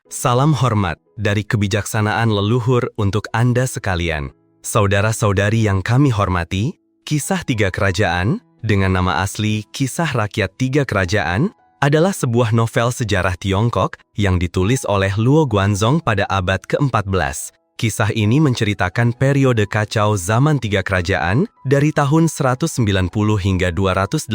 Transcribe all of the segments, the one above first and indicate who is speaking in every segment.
Speaker 1: Salam hormat dari kebijaksanaan leluhur untuk Anda sekalian. Saudara-saudari yang kami hormati, Kisah Tiga Kerajaan, dengan nama asli Kisah Rakyat Tiga Kerajaan, adalah sebuah novel sejarah Tiongkok yang ditulis oleh Luo Guanzhong pada abad ke-14. Kisah ini menceritakan periode kacau zaman Tiga Kerajaan dari tahun 190 hingga 280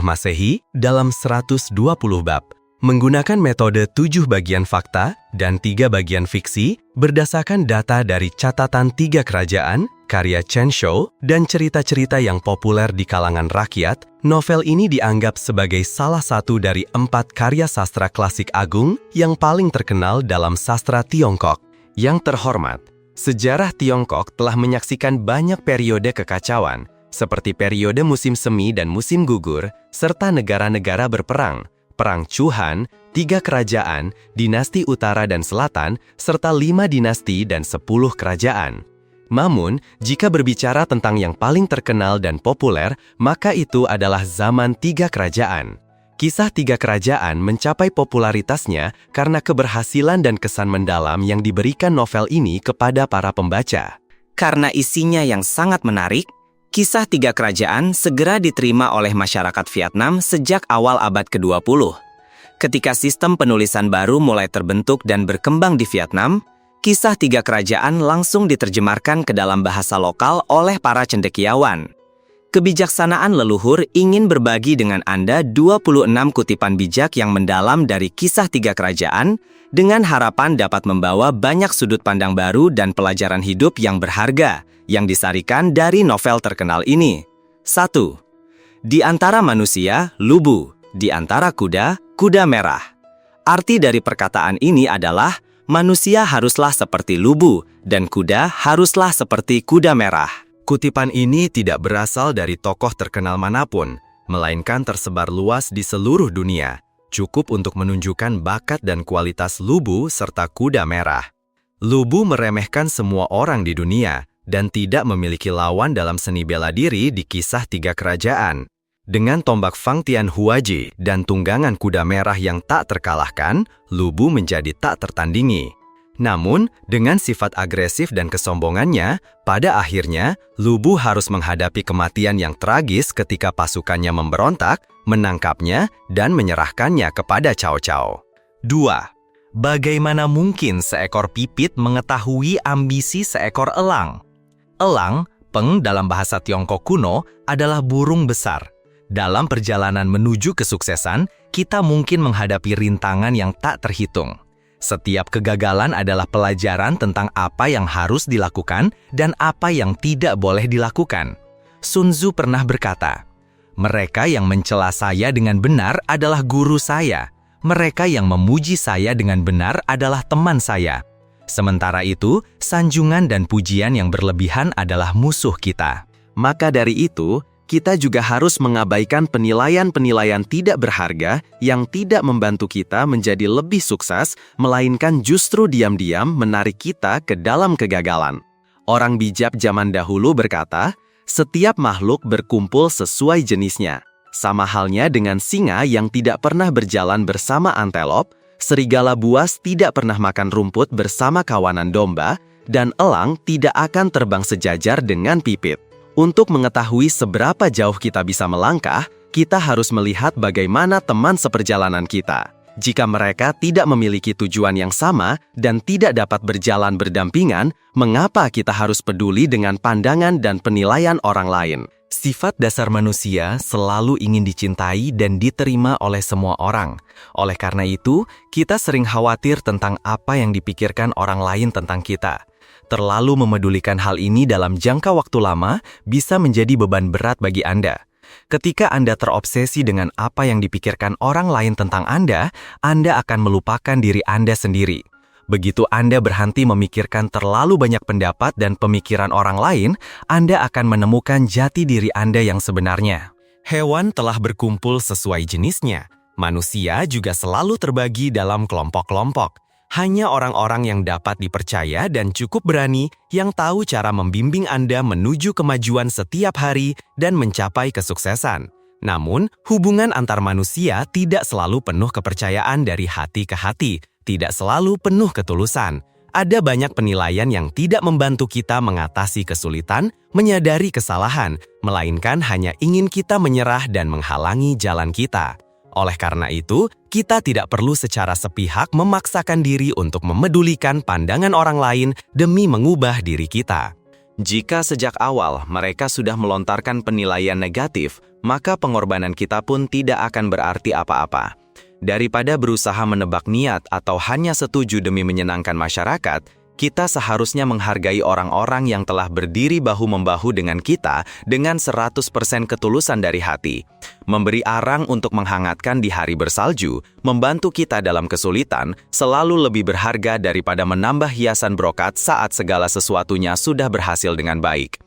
Speaker 1: Masehi dalam 120 bab. Menggunakan metode 7 bagian fakta dan 3 bagian fiksi berdasarkan data dari catatan Tiga Kerajaan, karya Chen Shou, dan cerita-cerita yang populer di kalangan rakyat, novel ini dianggap sebagai salah satu dari 4 karya sastra klasik agung yang paling terkenal dalam sastra Tiongkok. Yang terhormat, sejarah Tiongkok telah menyaksikan banyak periode kekacauan, seperti periode musim semi dan musim gugur, serta negara-negara berperang, Perang Chuhan, 3 kerajaan, dinasti utara dan selatan, serta 5 dinasti dan 10 kerajaan. Namun, jika berbicara tentang yang paling terkenal dan populer, maka itu adalah zaman Tiga Kerajaan. Kisah Tiga Kerajaan mencapai popularitasnya karena keberhasilan dan kesan mendalam yang diberikan novel ini kepada para pembaca.
Speaker 2: Karena isinya yang sangat menarik, Kisah Tiga Kerajaan segera diterima oleh masyarakat Vietnam sejak awal abad ke-20. Ketika sistem penulisan baru mulai terbentuk dan berkembang di Vietnam, Kisah Tiga Kerajaan langsung diterjemahkan ke dalam bahasa lokal oleh para cendekiawan. Kebijaksanaan leluhur ingin berbagi dengan Anda 26 kutipan bijak yang mendalam dari Kisah Tiga Kerajaan dengan harapan dapat membawa banyak sudut pandang baru dan pelajaran hidup yang berharga yang disarikan dari novel terkenal ini. 1. Di antara manusia, lubu. Di antara kuda, kuda merah. Arti dari perkataan ini adalah manusia haruslah seperti lubu dan kuda haruslah seperti kuda merah.
Speaker 1: Kutipan ini tidak berasal dari tokoh terkenal manapun, melainkan tersebar luas di seluruh dunia. Cukup untuk menunjukkan bakat dan kualitas lubu serta kuda merah. Lubu meremehkan semua orang di dunia dan tidak memiliki lawan dalam seni bela diri di Kisah Tiga Kerajaan. Dengan tombak Fang Tian Huaji dan tunggangan kuda merah yang tak terkalahkan, lubu menjadi tak tertandingi. Namun, dengan sifat agresif dan kesombongannya, pada akhirnya, lubu harus menghadapi kematian yang tragis ketika pasukannya memberontak, menangkapnya, dan menyerahkannya kepada Cao Cao. 2. Bagaimana mungkin seekor pipit mengetahui ambisi seekor elang? Elang, peng dalam bahasa Tiongkok kuno, adalah burung besar. Dalam perjalanan menuju kesuksesan, kita mungkin menghadapi rintangan yang tak terhitung. Setiap kegagalan adalah pelajaran tentang apa yang harus dilakukan dan apa yang tidak boleh dilakukan. Sun Tzu pernah berkata, "Mereka yang mencela saya dengan benar adalah guru saya. Mereka yang memuji saya dengan benar adalah teman saya." Sementara itu, sanjungan dan pujian yang berlebihan adalah musuh kita.
Speaker 3: Maka dari itu, kita juga harus mengabaikan penilaian-penilaian tidak berharga yang tidak membantu kita menjadi lebih sukses, melainkan justru diam-diam menarik kita ke dalam kegagalan. Orang bijak zaman dahulu berkata, setiap makhluk berkumpul sesuai jenisnya. Sama halnya dengan singa yang tidak pernah berjalan bersama antelop, serigala buas tidak pernah makan rumput bersama kawanan domba, dan elang tidak akan terbang sejajar dengan pipit. Untuk mengetahui seberapa jauh kita bisa melangkah, kita harus melihat bagaimana teman seperjalanan kita. Jika mereka tidak memiliki tujuan yang sama dan tidak dapat berjalan berdampingan, mengapa kita harus peduli dengan pandangan dan penilaian orang lain?
Speaker 1: Sifat dasar manusia selalu ingin dicintai dan diterima oleh semua orang. Oleh karena itu, kita sering khawatir tentang apa yang dipikirkan orang lain tentang kita. Terlalu memedulikan hal ini dalam jangka waktu lama bisa menjadi beban berat bagi Anda. Ketika Anda terobsesi dengan apa yang dipikirkan orang lain tentang Anda akan melupakan diri Anda sendiri. Begitu Anda berhenti memikirkan terlalu banyak pendapat dan pemikiran orang lain, Anda akan menemukan jati diri Anda yang sebenarnya. Hewan telah berkumpul sesuai jenisnya. Manusia juga selalu terbagi dalam kelompok-kelompok. Hanya orang-orang yang dapat dipercaya dan cukup berani yang tahu cara membimbing Anda menuju kemajuan setiap hari dan mencapai kesuksesan. Namun, hubungan antar manusia tidak selalu penuh kepercayaan dari hati ke hati, tidak selalu penuh ketulusan. Ada banyak penilaian yang tidak membantu kita mengatasi kesulitan, menyadari kesalahan, melainkan hanya ingin kita menyerah dan menghalangi jalan kita. Oleh karena itu, kita tidak perlu secara sepihak memaksakan diri untuk memedulikan pandangan orang lain demi mengubah diri kita.
Speaker 3: Jika sejak awal mereka sudah melontarkan penilaian negatif, maka pengorbanan kita pun tidak akan berarti apa-apa. Daripada berusaha menebak niat atau hanya setuju demi menyenangkan masyarakat, kita seharusnya menghargai orang-orang yang telah berdiri bahu-membahu dengan kita dengan 100% ketulusan dari hati. Memberi arang untuk menghangatkan di hari bersalju, membantu kita dalam kesulitan, selalu lebih berharga daripada menambah hiasan brokat saat segala sesuatunya sudah berhasil dengan baik.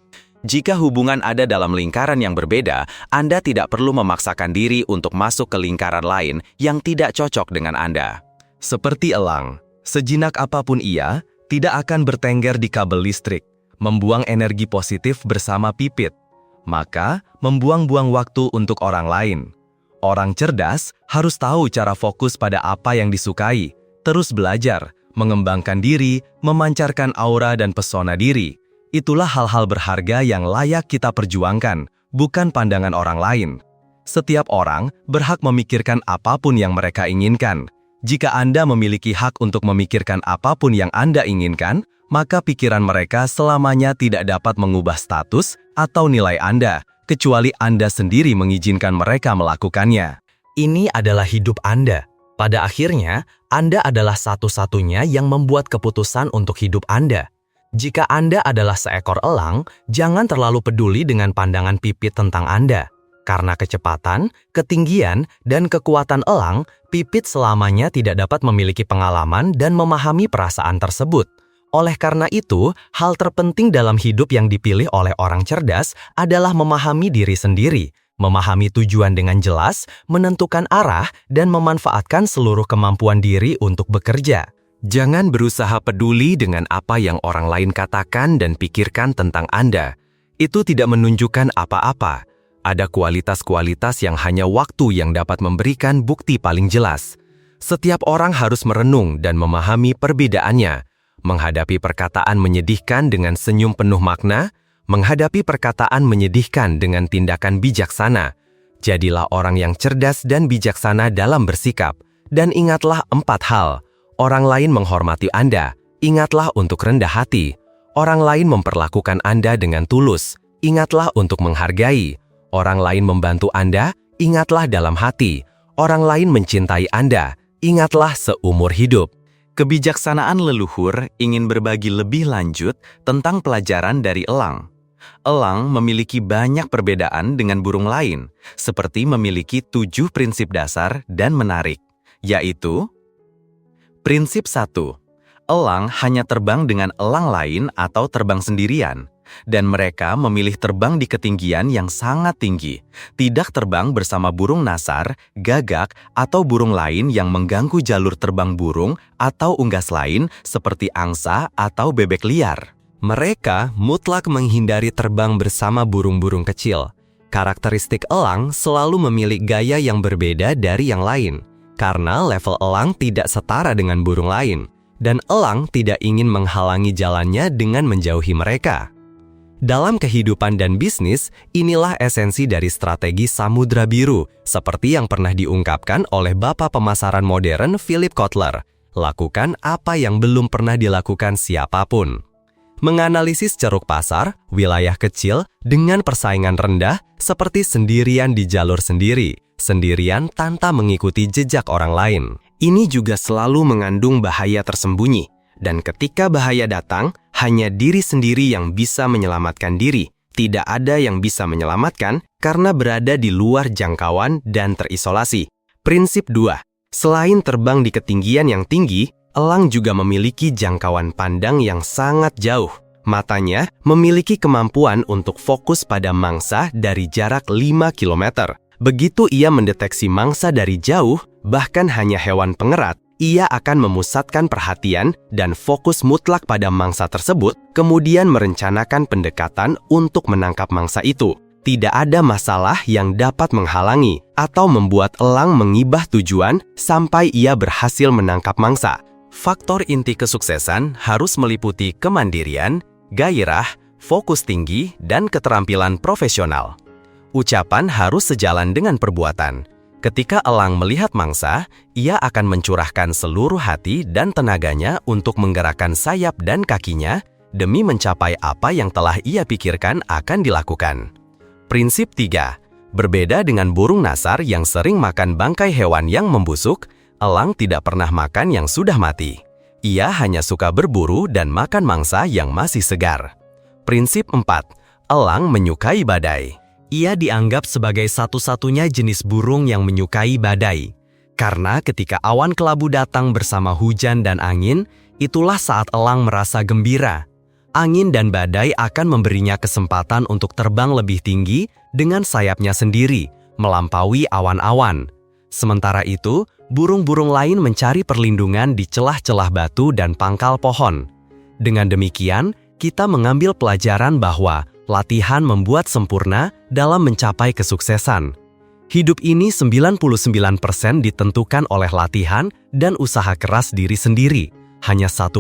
Speaker 3: Jika hubungan ada dalam lingkaran yang berbeda, Anda tidak perlu memaksakan diri untuk masuk ke lingkaran lain yang tidak cocok dengan Anda.
Speaker 1: Seperti elang, sejinak apapun ia, tidak akan bertengger di kabel listrik, membuang energi positif bersama pipit. Maka, membuang-buang waktu untuk orang lain. Orang cerdas harus tahu cara fokus pada apa yang disukai, terus belajar, mengembangkan diri, memancarkan aura dan pesona diri. Itulah hal-hal berharga yang layak kita perjuangkan, bukan pandangan orang lain. Setiap orang berhak memikirkan apapun yang mereka inginkan. Jika Anda memiliki hak untuk memikirkan apapun yang Anda inginkan, maka pikiran mereka selamanya tidak dapat mengubah status atau nilai Anda, kecuali Anda sendiri mengizinkan mereka melakukannya. Ini adalah hidup Anda. Pada akhirnya, Anda adalah satu-satunya yang membuat keputusan untuk hidup Anda. Jika Anda adalah seekor elang, jangan terlalu peduli dengan pandangan pipit tentang Anda. Karena kecepatan, ketinggian, dan kekuatan elang, pipit selamanya tidak dapat memiliki pengalaman dan memahami perasaan tersebut. Oleh karena itu, hal terpenting dalam hidup yang dipilih oleh orang cerdas adalah memahami diri sendiri, memahami tujuan dengan jelas, menentukan arah, dan memanfaatkan seluruh kemampuan diri untuk bekerja.
Speaker 3: Jangan berusaha peduli dengan apa yang orang lain katakan dan pikirkan tentang Anda. Itu tidak menunjukkan apa-apa. Ada kualitas-kualitas yang hanya waktu yang dapat memberikan bukti paling jelas. Setiap orang harus merenung dan memahami perbedaannya, menghadapi perkataan menyedihkan dengan senyum penuh makna, menghadapi perkataan menyedihkan dengan tindakan bijaksana. Jadilah orang yang cerdas dan bijaksana dalam bersikap, dan ingatlah 4 hal. Orang lain menghormati Anda, ingatlah untuk rendah hati. Orang lain memperlakukan Anda dengan tulus, ingatlah untuk menghargai. Orang lain membantu Anda, ingatlah dalam hati. Orang lain mencintai Anda, ingatlah seumur hidup.
Speaker 1: Kebijaksanaan leluhur ingin berbagi lebih lanjut tentang pelajaran dari elang. Elang memiliki banyak perbedaan dengan burung lain, seperti memiliki 7 prinsip dasar dan menarik, yaitu: Prinsip 1. Elang hanya terbang dengan elang lain atau terbang sendirian, dan mereka memilih terbang di ketinggian yang sangat tinggi, tidak terbang bersama burung nasar, gagak, atau burung lain yang mengganggu jalur terbang burung atau unggas lain seperti angsa atau bebek liar. Mereka mutlak menghindari terbang bersama burung-burung kecil. Karakteristik elang selalu memiliki gaya yang berbeda dari yang lain, karena level elang tidak setara dengan burung lain, dan elang tidak ingin menghalangi jalannya dengan menjauhi mereka. Dalam kehidupan dan bisnis, inilah esensi dari strategi Samudra Biru, seperti yang pernah diungkapkan oleh Bapak pemasaran modern Philip Kotler. Lakukan apa yang belum pernah dilakukan siapapun. Menganalisis ceruk pasar, wilayah kecil, dengan persaingan rendah, seperti sendirian di jalur sendiri, sendirian tanpa mengikuti jejak orang lain. Ini juga selalu mengandung bahaya tersembunyi, dan ketika bahaya datang, hanya diri sendiri yang bisa menyelamatkan diri. Tidak ada yang bisa menyelamatkan karena berada di luar jangkauan dan terisolasi. Prinsip 2. Selain terbang di ketinggian yang tinggi, elang juga memiliki jangkauan pandang yang sangat jauh. Matanya memiliki kemampuan untuk fokus pada mangsa dari jarak 5 km. Begitu ia mendeteksi mangsa dari jauh, bahkan hanya hewan pengerat, ia akan memusatkan perhatian dan fokus mutlak pada mangsa tersebut, kemudian merencanakan pendekatan untuk menangkap mangsa itu. Tidak ada masalah yang dapat menghalangi atau membuat elang mengibah tujuan sampai ia berhasil menangkap mangsa. Faktor inti kesuksesan harus meliputi kemandirian, gairah, fokus tinggi, dan keterampilan profesional. Ucapan harus sejalan dengan perbuatan. Ketika elang melihat mangsa, ia akan mencurahkan seluruh hati dan tenaganya untuk menggerakkan sayap dan kakinya demi mencapai apa yang telah ia pikirkan akan dilakukan. Prinsip 3. Berbeda dengan burung nasar yang sering makan bangkai hewan yang membusuk, elang tidak pernah makan yang sudah mati. Ia hanya suka berburu dan makan mangsa yang masih segar. Prinsip 4. Elang menyukai badai. Ia dianggap sebagai satu-satunya jenis burung yang menyukai badai. Karena ketika awan kelabu datang bersama hujan dan angin, itulah saat elang merasa gembira. Angin dan badai akan memberinya kesempatan untuk terbang lebih tinggi dengan sayapnya sendiri, melampaui awan-awan. Sementara itu, burung-burung lain mencari perlindungan di celah-celah batu dan pangkal pohon. Dengan demikian, kita mengambil pelajaran bahwa latihan membuat sempurna dalam mencapai kesuksesan. Hidup ini 99% ditentukan oleh latihan dan usaha keras diri sendiri. Hanya 1%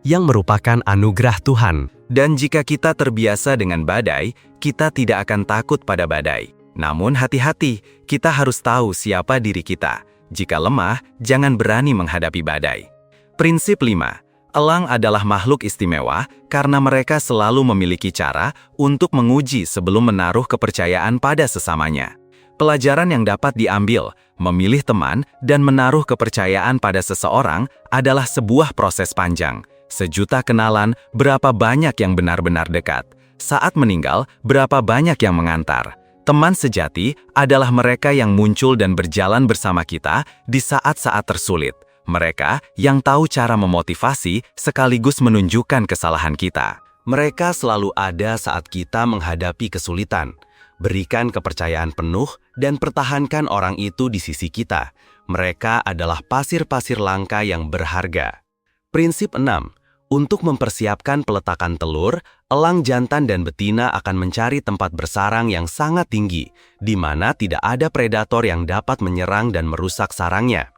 Speaker 1: yang merupakan anugerah Tuhan.
Speaker 3: Dan jika kita terbiasa dengan badai, kita tidak akan takut pada badai. Namun hati-hati, kita harus tahu siapa diri kita. Jika lemah, jangan berani menghadapi badai. Prinsip 5. Elang adalah makhluk istimewa karena mereka selalu memiliki cara untuk menguji sebelum menaruh kepercayaan pada sesamanya. Pelajaran yang dapat diambil, memilih teman dan menaruh kepercayaan pada seseorang adalah sebuah proses panjang. Sejuta kenalan, berapa banyak yang benar-benar dekat. Saat meninggal, berapa banyak yang mengantar. Teman sejati adalah mereka yang muncul dan berjalan bersama kita di saat-saat tersulit. Mereka yang tahu cara memotivasi sekaligus menunjukkan kesalahan kita.
Speaker 1: Mereka selalu ada saat kita menghadapi kesulitan. Berikan kepercayaan penuh dan pertahankan orang itu di sisi kita. Mereka adalah pasir-pasir langka yang berharga. Prinsip 6. Untuk mempersiapkan peletakan telur, elang jantan dan betina akan mencari tempat bersarang yang sangat tinggi, di mana tidak ada predator yang dapat menyerang dan merusak sarangnya.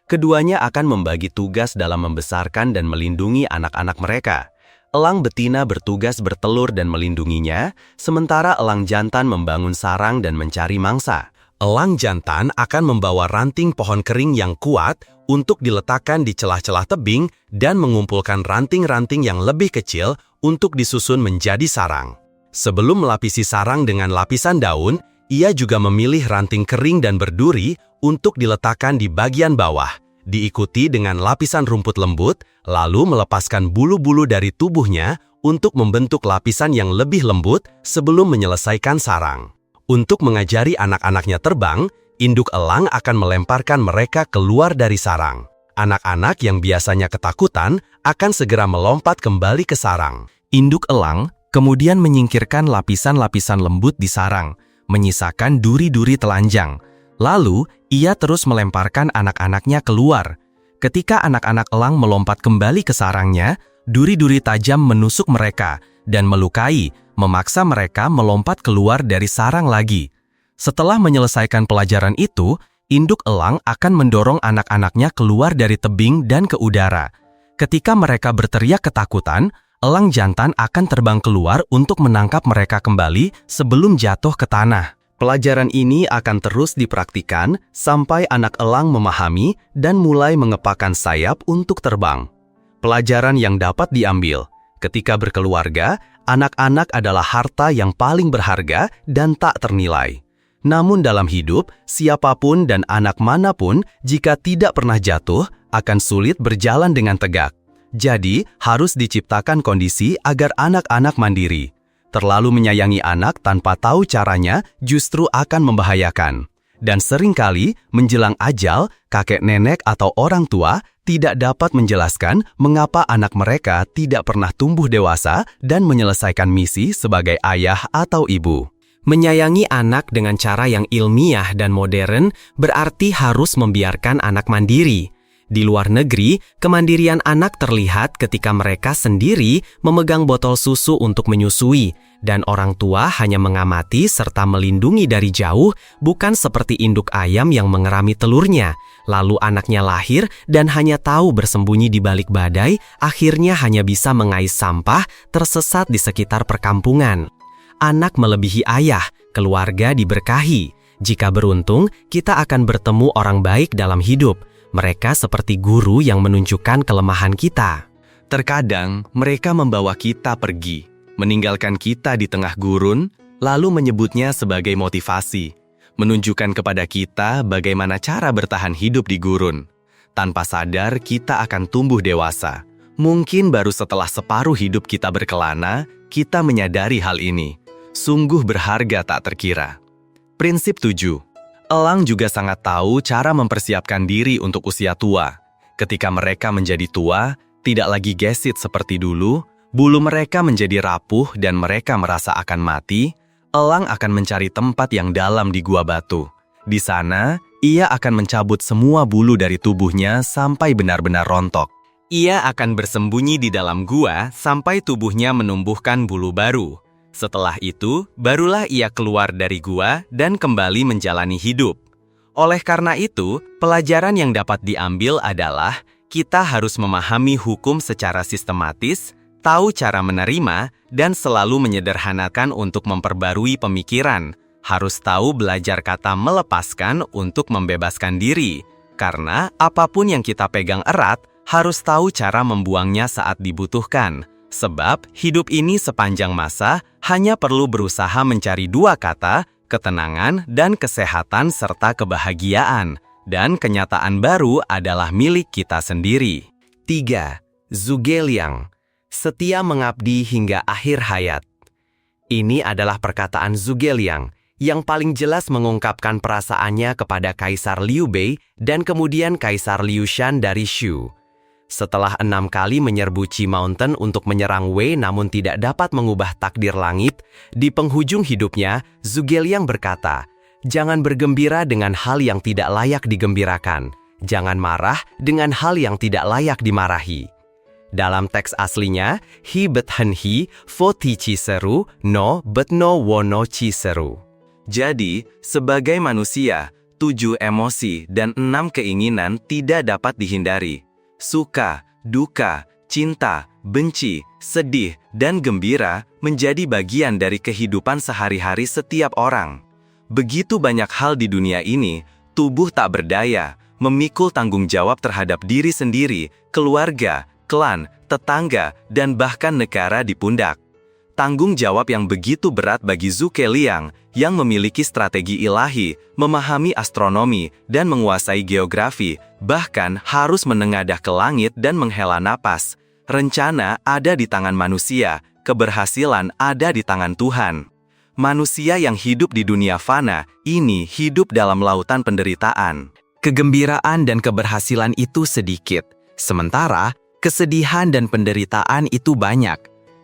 Speaker 1: Keduanya akan membagi tugas dalam membesarkan dan melindungi anak-anak mereka. Elang betina bertugas bertelur dan melindunginya, sementara elang jantan membangun sarang dan mencari mangsa. Elang jantan akan membawa ranting pohon kering yang kuat untuk diletakkan di celah-celah tebing dan mengumpulkan ranting-ranting yang lebih kecil untuk disusun menjadi sarang. Sebelum melapisi sarang dengan lapisan daun, ia juga memilih ranting kering dan berduri untuk diletakkan di bagian bawah, diikuti dengan lapisan rumput lembut, lalu melepaskan bulu-bulu dari tubuhnya untuk membentuk lapisan yang lebih lembut sebelum menyelesaikan sarang. Untuk mengajari anak-anaknya terbang, induk elang akan melemparkan mereka keluar dari sarang. Anak-anak yang biasanya ketakutan akan segera melompat kembali ke sarang. Induk elang kemudian menyingkirkan lapisan-lapisan lembut di sarang, menyisakan duri-duri telanjang. Lalu, ia terus melemparkan anak-anaknya keluar. Ketika anak-anak elang melompat kembali ke sarangnya, duri-duri tajam menusuk mereka dan melukai, memaksa mereka melompat keluar dari sarang lagi. Setelah menyelesaikan pelajaran itu, induk elang akan mendorong anak-anaknya keluar dari tebing dan ke udara. Ketika mereka berteriak ketakutan, elang jantan akan terbang keluar untuk menangkap mereka kembali sebelum jatuh ke tanah. Pelajaran ini akan terus dipraktikkan sampai anak elang memahami dan mulai mengepakkan sayap untuk terbang. Pelajaran yang dapat diambil, ketika berkeluarga, anak-anak adalah harta yang paling berharga dan tak ternilai. Namun dalam hidup, siapapun dan anak manapun jika tidak pernah jatuh, akan sulit berjalan dengan tegak. Jadi, harus diciptakan kondisi agar anak-anak mandiri. Terlalu menyayangi anak tanpa tahu caranya justru akan membahayakan. Dan seringkali menjelang ajal, kakek nenek atau orang tua tidak dapat menjelaskan mengapa anak mereka tidak pernah tumbuh dewasa dan menyelesaikan misi sebagai ayah atau ibu. Menyayangi anak dengan cara yang ilmiah dan modern berarti harus membiarkan anak mandiri.
Speaker 2: Di luar negeri, kemandirian anak terlihat ketika mereka sendiri memegang botol susu untuk menyusui, dan orang tua hanya mengamati serta melindungi dari jauh, bukan seperti induk ayam yang mengerami telurnya. Lalu anaknya lahir dan hanya tahu bersembunyi di balik badai, akhirnya hanya bisa mengais sampah tersesat di sekitar perkampungan. Anak melebihi ayah, keluarga diberkahi. Jika beruntung, kita akan bertemu orang baik dalam hidup. Mereka seperti guru yang menunjukkan kelemahan kita.
Speaker 1: Terkadang mereka membawa kita pergi, meninggalkan kita di tengah gurun, lalu menyebutnya sebagai motivasi, menunjukkan kepada kita bagaimana cara bertahan hidup di gurun. Tanpa sadar, kita akan tumbuh dewasa. Mungkin baru setelah separuh hidup kita berkelana, kita menyadari hal ini. Sungguh berharga tak terkira. Prinsip 7. Elang juga sangat tahu cara mempersiapkan diri untuk usia tua. Ketika mereka menjadi tua, tidak lagi gesit seperti dulu, bulu mereka menjadi rapuh dan mereka merasa akan mati, elang akan mencari tempat yang dalam di gua batu. Di sana, ia akan mencabut semua bulu dari tubuhnya sampai benar-benar rontok. Ia akan bersembunyi di dalam gua sampai tubuhnya menumbuhkan bulu baru. Setelah itu, barulah ia keluar dari gua dan kembali menjalani hidup. Oleh karena itu, pelajaran yang dapat diambil adalah kita harus memahami hukum secara sistematis, tahu cara menerima, dan selalu menyederhanakan untuk memperbarui pemikiran. Harus tahu belajar kata melepaskan untuk membebaskan diri, karena apapun yang kita pegang erat, harus tahu cara membuangnya saat dibutuhkan. Sebab hidup ini sepanjang masa hanya perlu berusaha mencari dua kata, ketenangan dan kesehatan serta kebahagiaan. Dan kenyataan baru adalah milik kita sendiri. 3. Zhuge Liang, setia mengabdi hingga akhir hayat. Ini adalah perkataan Zhuge Liang yang paling jelas mengungkapkan perasaannya kepada Kaisar Liu Bei dan kemudian Kaisar Liu Shan dari Shu. Setelah 6 kali menyerbu Qi Mountain untuk menyerang Wei namun tidak dapat mengubah takdir langit, di penghujung hidupnya, Zhuge Liang berkata, "Jangan bergembira dengan hal yang tidak layak digembirakan. Jangan marah dengan hal yang tidak layak dimarahi." Dalam teks aslinya, Hi bet hen hi, fo ti chi seru, no bet no wo no chi seru. Jadi, sebagai manusia, 7 emosi dan 6 keinginan tidak dapat dihindari. Suka, duka, cinta, benci, sedih, dan gembira menjadi bagian dari kehidupan sehari-hari setiap orang. Begitu banyak hal di dunia ini, tubuh tak berdaya, memikul tanggung jawab terhadap diri sendiri, keluarga, klan, tetangga, dan bahkan negara di pundak. Tanggung jawab yang begitu berat bagi Zhuge Liang yang memiliki strategi ilahi, memahami astronomi, dan menguasai geografi, bahkan harus menengadah ke langit dan menghela napas. Rencana ada di tangan manusia, keberhasilan ada di tangan Tuhan. Manusia yang hidup di dunia fana ini hidup dalam lautan penderitaan. Kegembiraan dan keberhasilan itu sedikit, sementara kesedihan dan penderitaan itu banyak.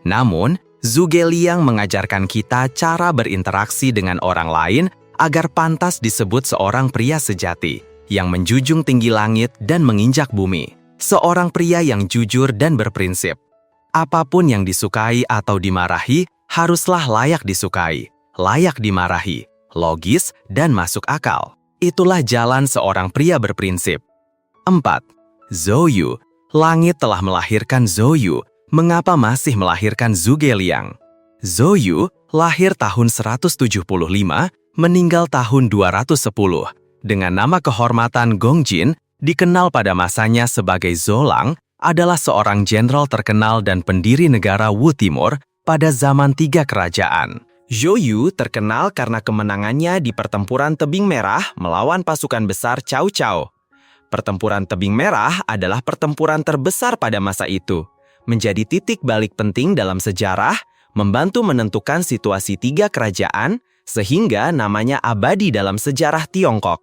Speaker 1: Namun, Zhuge Liang mengajarkan kita cara berinteraksi dengan orang lain agar pantas disebut seorang pria sejati, yang menjunjung tinggi langit dan menginjak bumi. Seorang pria yang jujur dan berprinsip. Apapun yang disukai atau dimarahi, haruslah layak disukai, layak dimarahi, logis, dan masuk akal. Itulah jalan seorang pria berprinsip. 4. Zhou. Langit telah melahirkan Zhou. Mengapa masih melahirkan Zhuge Liang? Zhou lahir tahun 175, meninggal tahun 210. Dengan nama kehormatan Gongjin, dikenal pada masanya sebagai Zholang, adalah seorang jenderal terkenal dan pendiri negara Wu Timur pada zaman 3 kerajaan. Zhou terkenal karena kemenangannya di pertempuran Tebing Merah melawan pasukan besar Cao Cao. Pertempuran Tebing Merah adalah pertempuran terbesar pada masa itu. Menjadi titik balik penting dalam sejarah, membantu menentukan situasi 3 kerajaan, sehingga namanya abadi dalam sejarah Tiongkok.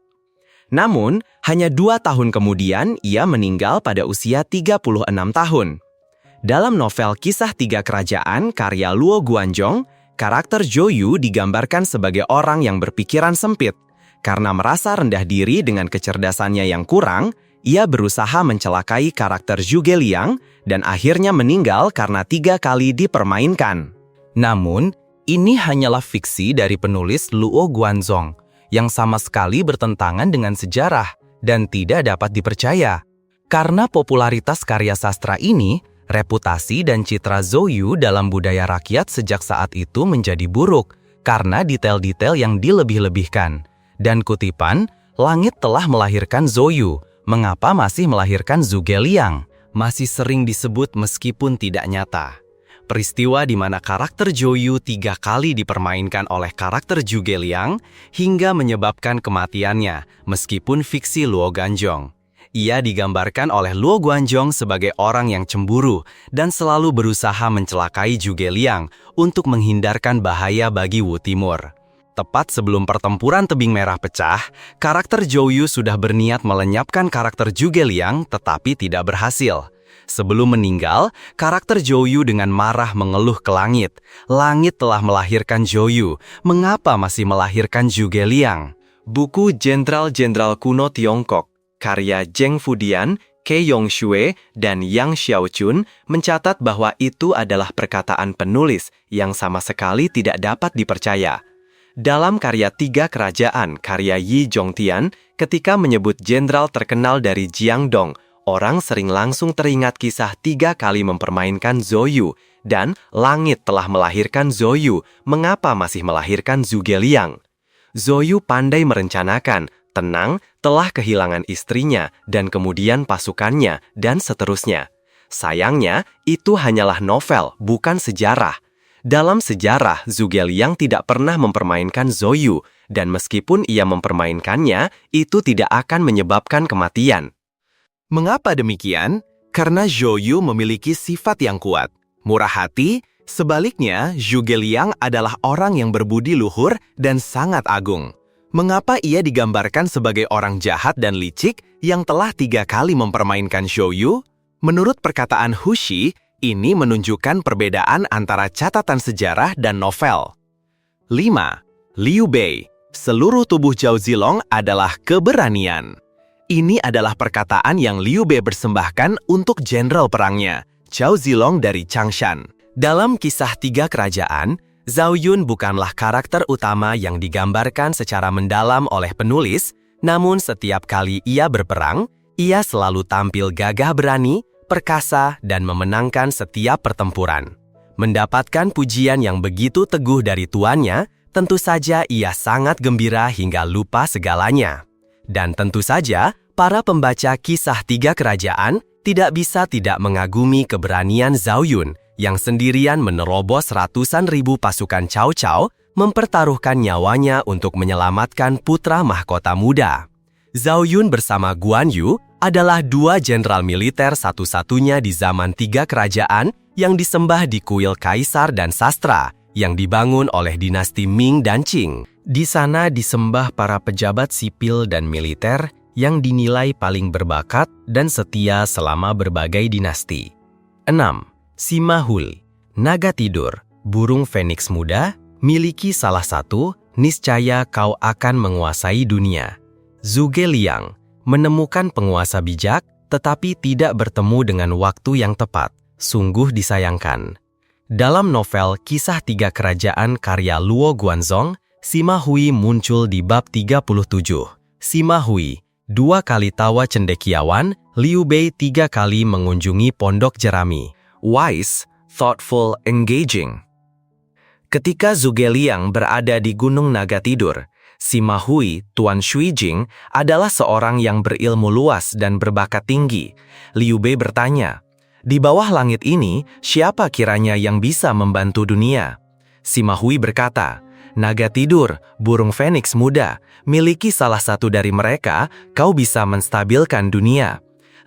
Speaker 1: Namun, hanya 2 tahun kemudian ia meninggal pada usia 36 tahun. Dalam novel Kisah 3 Kerajaan karya Luo Guanzhong, karakter Zhou digambarkan sebagai orang yang berpikiran sempit. Karena merasa rendah diri dengan kecerdasannya yang kurang,
Speaker 2: ia berusaha mencelakai karakter Zhuge Liang dan akhirnya meninggal karena 3 kali dipermainkan. Namun, ini hanyalah fiksi dari penulis Luo Guanzhong yang sama sekali bertentangan dengan sejarah dan tidak dapat dipercaya. Karena popularitas karya sastra ini, reputasi dan citra Zhou Yu dalam budaya rakyat sejak saat itu menjadi buruk karena detail-detail yang dilebih-lebihkan. Dan kutipan, langit telah melahirkan Zhou Yu, mengapa masih melahirkan Zhuge Liang? Masih sering disebut meskipun tidak nyata. Peristiwa di mana karakter Zhou Yu 3 kali dipermainkan oleh karakter Zhuge Liang hingga menyebabkan kematiannya, meskipun fiksi Luo Guanzhong. Ia digambarkan oleh Luo Guanzhong sebagai orang yang cemburu dan selalu berusaha mencelakai Zhuge Liang untuk menghindarkan bahaya bagi Wu Timur. Tepat sebelum pertempuran Tebing Merah pecah, karakter Zhou Yu sudah berniat melenyapkan karakter Zhuge Liang tetapi tidak berhasil. Sebelum meninggal, karakter Zhou Yu dengan marah mengeluh ke langit. Langit telah melahirkan Zhou Yu, mengapa masih melahirkan Zhuge Liang? Buku Jenderal-Jenderal Kuno Tiongkok karya Zheng Fudian, Ke Yongxue, dan Yang Xiaochun mencatat bahwa itu adalah perkataan penulis yang sama sekali tidak dapat dipercaya. Dalam karya 3 Kerajaan karya Yi Zhongtian, ketika menyebut jenderal terkenal dari Jiangdong, orang sering langsung teringat kisah 3 kali mempermainkan Zhou Yu, dan langit telah melahirkan Zhou Yu, mengapa masih melahirkan Zhuge Liang? Zhou Yu pandai merencanakan, tenang, telah kehilangan istrinya dan kemudian pasukannya, dan seterusnya. Sayangnya, itu hanyalah novel, bukan sejarah. Dalam sejarah, Zhuge Liang tidak pernah mempermainkan Zhou Yu, dan meskipun ia mempermainkannya, itu tidak akan menyebabkan kematian.
Speaker 1: Mengapa demikian? Karena Zhou Yu memiliki sifat yang kuat, murah hati. Sebaliknya, Zhuge Liang adalah orang yang berbudi luhur dan sangat agung. Mengapa ia digambarkan sebagai orang jahat dan licik yang telah 3 kali mempermainkan Zhou Yu? Menurut perkataan Hu Xi, ini menunjukkan perbedaan antara catatan sejarah dan novel. 5. Liu Bei, seluruh tubuh Zhao Zilong adalah keberanian. Ini adalah perkataan yang Liu Bei persembahkan untuk jenderal perangnya, Zhao Zilong dari Changshan. Dalam kisah 3 kerajaan, Zhao Yun bukanlah karakter utama yang digambarkan secara mendalam oleh penulis, namun setiap kali ia berperang, ia selalu tampil gagah berani, perkasa, dan memenangkan setiap pertempuran. Mendapatkan pujian yang begitu teguh dari tuannya, tentu saja ia sangat gembira hingga lupa segalanya. Dan tentu saja, para pembaca kisah 3 kerajaan tidak bisa tidak mengagumi keberanian Zhao Yun yang sendirian menerobos ratusan ribu pasukan Cao Cao, mempertaruhkan nyawanya untuk menyelamatkan putra mahkota muda. Zhao Yun bersama Guan Yu adalah 2 jenderal militer satu-satunya di zaman 3 kerajaan yang disembah di kuil kaisar dan sastra yang dibangun oleh dinasti Ming dan Qing. Di sana disembah para pejabat sipil dan militer yang dinilai paling berbakat dan setia selama berbagai dinasti. 6. Sima Hui, naga tidur, burung feniks muda, miliki salah satu, niscaya kau akan menguasai dunia. Zhuge Liang, menemukan penguasa bijak, tetapi tidak bertemu dengan waktu yang tepat, sungguh disayangkan. Dalam novel Kisah 3 Kerajaan karya Luo Guanzhong, Sima Hui muncul di bab 37. Sima Hui, 2 kali tawa cendekiawan, Liu Bei 3 kali mengunjungi pondok jerami. Wise, thoughtful, engaging. Ketika Zhuge Liang berada di Gunung Naga Tidur, Sima Hui, Tuan Shuijing, adalah seorang yang berilmu luas dan berbakat tinggi. Liu Bei bertanya, di bawah langit ini, siapa kiranya yang bisa membantu dunia? Sima Hui berkata, naga tidur, burung feniks muda, miliki salah satu dari mereka, kau bisa menstabilkan dunia.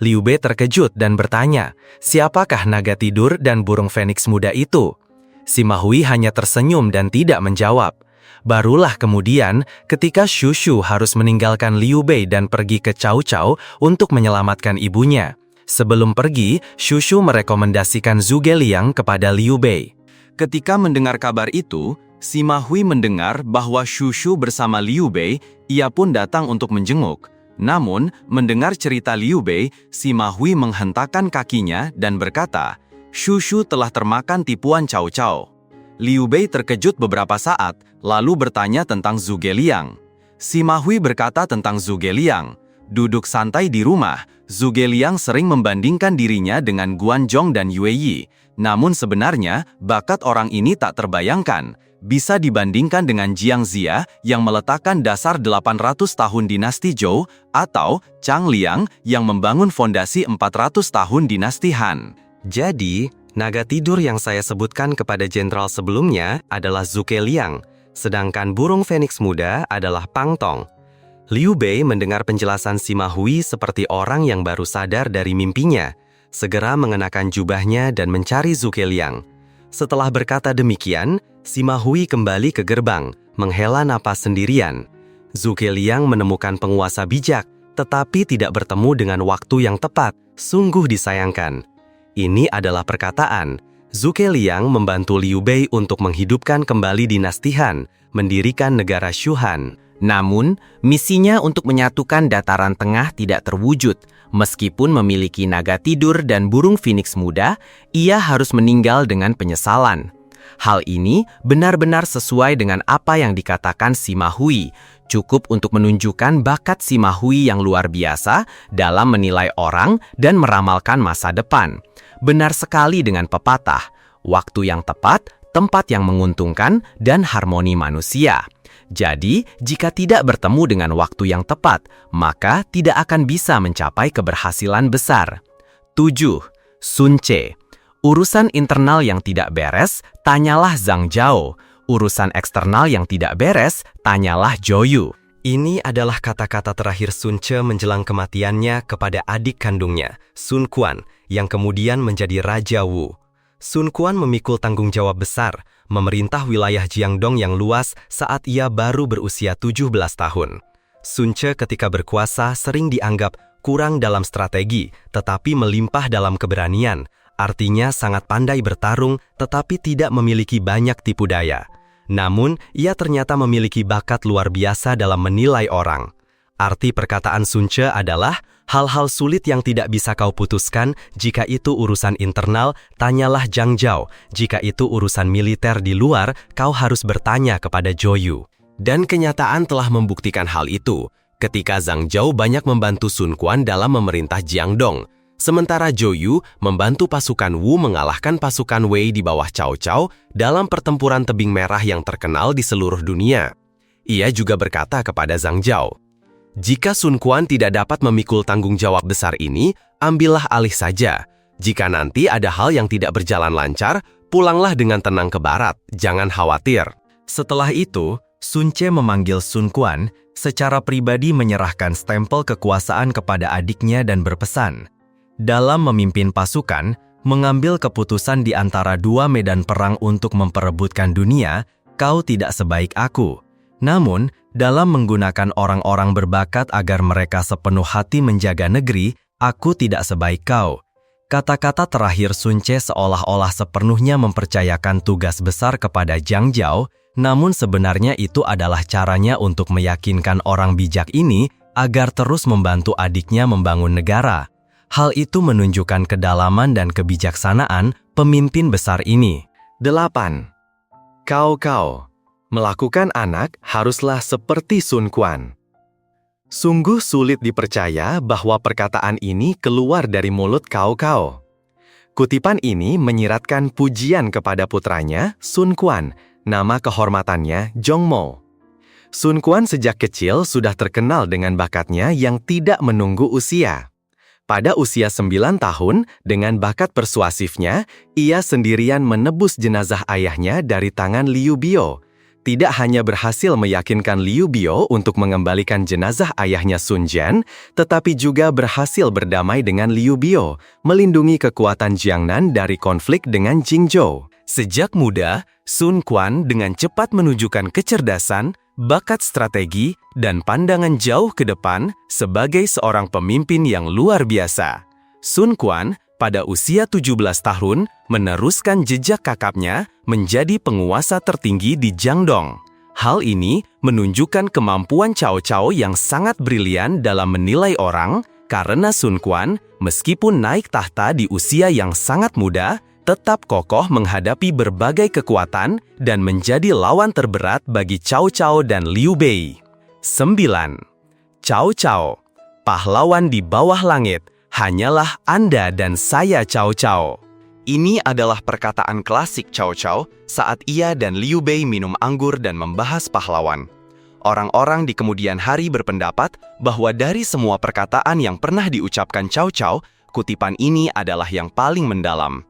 Speaker 1: Liu Bei terkejut dan bertanya, siapakah naga tidur dan burung feniks muda itu? Sima Hui hanya tersenyum dan tidak menjawab. Barulah kemudian, ketika Xu Shu harus meninggalkan Liu Bei dan pergi ke Cao Cao untuk menyelamatkan ibunya. Sebelum pergi, Xu Shu merekomendasikan Zhuge Liang kepada Liu Bei. Ketika mendengar kabar itu, Sima Hui mendengar bahwa Xu Shu bersama Liu Bei, ia pun datang untuk menjenguk.
Speaker 3: Namun, mendengar cerita Liu Bei, Sima Hui menghentakkan kakinya dan berkata, Shushu telah termakan tipuan Cao Cao. Liu Bei terkejut beberapa saat, lalu bertanya tentang Zhuge Liang. Sima Hui berkata tentang Zhuge Liang, duduk santai di rumah, Zhuge Liang sering membandingkan dirinya dengan Guan Zhong dan Yue Yi. Namun sebenarnya, bakat orang ini tak terbayangkan. Bisa dibandingkan dengan Jiang Zia yang meletakkan dasar 800 tahun dinasti Zhou atau Chang Liang yang membangun fondasi 400 tahun dinasti Han.
Speaker 1: Jadi, naga tidur yang saya sebutkan kepada jenderal sebelumnya adalah Zhuge Liang, sedangkan burung Phoenix muda adalah Pang Tong. Liu Bei mendengar penjelasan Sima Hui seperti orang yang baru sadar dari mimpinya, segera mengenakan jubahnya dan mencari Zhuge Liang. Setelah berkata demikian, Sima Hui kembali ke gerbang, menghela napas sendirian. Zhuge Liang menemukan penguasa bijak, tetapi tidak bertemu dengan waktu yang tepat, sungguh disayangkan. Ini adalah perkataan. Zhuge Liang membantu Liu Bei untuk menghidupkan kembali dinasti Han, mendirikan negara Shu Han.
Speaker 2: Namun, misinya untuk menyatukan dataran tengah tidak terwujud. Meskipun memiliki naga tidur dan burung Phoenix muda, ia harus meninggal dengan penyesalan. Hal ini benar-benar sesuai dengan apa yang dikatakan Sima Hui, cukup untuk menunjukkan bakat Sima Hui yang luar biasa dalam menilai orang dan meramalkan masa depan. Benar sekali dengan pepatah, waktu yang tepat, tempat yang menguntungkan, dan harmoni manusia. Jadi, jika tidak bertemu dengan waktu yang tepat, maka tidak akan bisa mencapai keberhasilan besar. 7. Sun Ce. Urusan internal yang tidak beres, tanyalah Zhang Zhao. Urusan eksternal yang tidak beres, tanyalah Zhou Yu.
Speaker 1: Ini adalah kata-kata terakhir Sun Ce menjelang kematiannya kepada adik kandungnya, Sun Quan, yang kemudian menjadi Raja Wu. Sun Quan memikul tanggung jawab besar, memerintah wilayah Jiangdong yang luas saat ia baru berusia 17 tahun. Sun Ce ketika berkuasa sering dianggap kurang dalam strategi, tetapi melimpah dalam keberanian. Artinya sangat pandai bertarung, tetapi tidak memiliki banyak tipu daya. Namun, ia ternyata memiliki bakat luar biasa dalam menilai orang. Arti perkataan Sun Ce adalah, hal-hal sulit yang tidak bisa kau putuskan, jika itu urusan internal, tanyalah Zhang Zhao. Jika itu urusan militer di luar, kau harus bertanya kepada Zhou Yu. Dan kenyataan telah membuktikan hal itu, ketika Zhang Zhao banyak membantu Sun Quan dalam memerintah Jiangdong. Sementara Zhou Yu membantu pasukan Wu mengalahkan pasukan Wei di bawah Cao Cao dalam pertempuran tebing merah yang terkenal di seluruh dunia. Ia juga berkata kepada Zhang Zhao, jika Sun Quan tidak dapat memikul tanggung jawab besar ini, ambillah alih saja. Jika nanti ada hal yang tidak berjalan lancar, pulanglah dengan tenang ke barat, jangan khawatir. Setelah itu, Sun Ce memanggil Sun Quan, secara pribadi menyerahkan stempel kekuasaan kepada adiknya dan berpesan, dalam memimpin pasukan, mengambil keputusan di antara dua medan perang untuk memperebutkan dunia, kau tidak sebaik aku. Namun, dalam menggunakan orang-orang berbakat agar mereka sepenuh hati menjaga negeri, aku tidak sebaik kau. Kata-kata terakhir Sun Ce seolah-olah sepenuhnya mempercayakan tugas besar kepada Zhang Zhao, namun sebenarnya itu adalah caranya untuk meyakinkan orang bijak ini agar terus membantu adiknya membangun negara. Hal itu menunjukkan kedalaman dan kebijaksanaan pemimpin besar ini. 8. Kau. Melakukan anak haruslah seperti Sun Quan. Sungguh sulit dipercaya bahwa perkataan ini keluar dari mulut Kau. Kutipan ini menyiratkan pujian kepada putranya, Sun Quan, nama kehormatannya Zhongmo. Sun Quan sejak kecil sudah terkenal dengan bakatnya yang tidak menunggu usia. Pada usia 9 tahun, dengan bakat persuasifnya, ia sendirian menebus jenazah ayahnya dari tangan Liu Biao. Tidak hanya berhasil meyakinkan Liu Biao untuk mengembalikan jenazah ayahnya Sun Jian, tetapi juga berhasil berdamai dengan Liu Biao, melindungi kekuatan Jiangnan dari konflik dengan Jingzhou. Sejak muda, Sun Quan dengan cepat menunjukkan kecerdasan, bakat strategi, dan pandangan jauh ke depan sebagai seorang pemimpin yang luar biasa. Sun Quan pada usia 17 tahun meneruskan jejak kakaknya menjadi penguasa tertinggi di Jiangdong. Hal ini menunjukkan kemampuan Cao Cao yang sangat brilian dalam menilai orang, karena Sun Quan, meskipun naik tahta di usia yang sangat muda, tetap kokoh menghadapi berbagai kekuatan dan menjadi lawan terberat bagi Cao Cao dan Liu Bei. 9. Cao Cao, pahlawan di bawah langit, hanyalah Anda dan saya Cao Cao. Ini adalah perkataan klasik Cao Cao saat ia dan Liu Bei minum anggur dan membahas pahlawan. Orang-orang di kemudian hari berpendapat bahwa dari semua perkataan yang pernah diucapkan Cao Cao, kutipan ini adalah yang paling mendalam.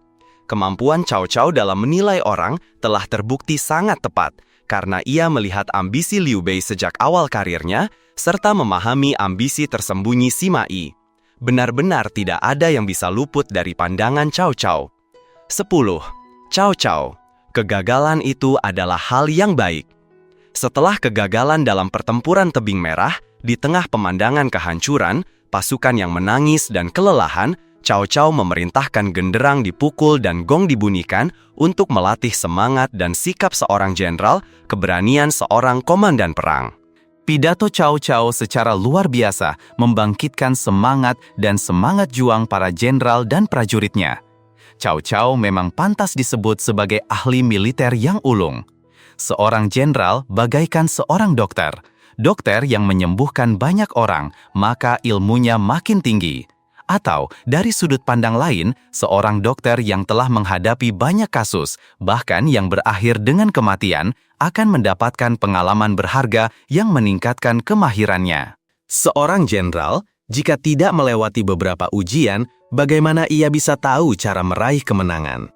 Speaker 1: Kemampuan Cao Cao dalam menilai orang telah terbukti sangat tepat karena ia melihat ambisi Liu Bei sejak awal karirnya serta memahami ambisi tersembunyi Sima Yi. Benar-benar tidak ada yang bisa luput dari pandangan Cao Cao. 10. Cao Cao, kegagalan itu adalah hal yang baik. Setelah kegagalan dalam pertempuran Tebing Merah, di tengah pemandangan kehancuran, pasukan yang menangis dan kelelahan, Cao Cao memerintahkan genderang dipukul dan gong dibunyikan untuk melatih semangat dan sikap seorang jenderal, keberanian seorang komandan perang. Pidato Cao Cao secara luar biasa membangkitkan semangat dan semangat juang para jenderal dan prajuritnya. Cao Cao memang pantas disebut sebagai ahli militer yang ulung. Seorang jenderal bagaikan seorang dokter. Dokter yang menyembuhkan banyak orang, maka ilmunya makin tinggi. Atau, dari sudut pandang lain, seorang dokter yang telah menghadapi banyak kasus, bahkan yang berakhir dengan kematian, akan mendapatkan pengalaman berharga yang meningkatkan kemahirannya. Seorang jenderal, jika tidak melewati beberapa ujian, bagaimana ia bisa tahu cara meraih kemenangan?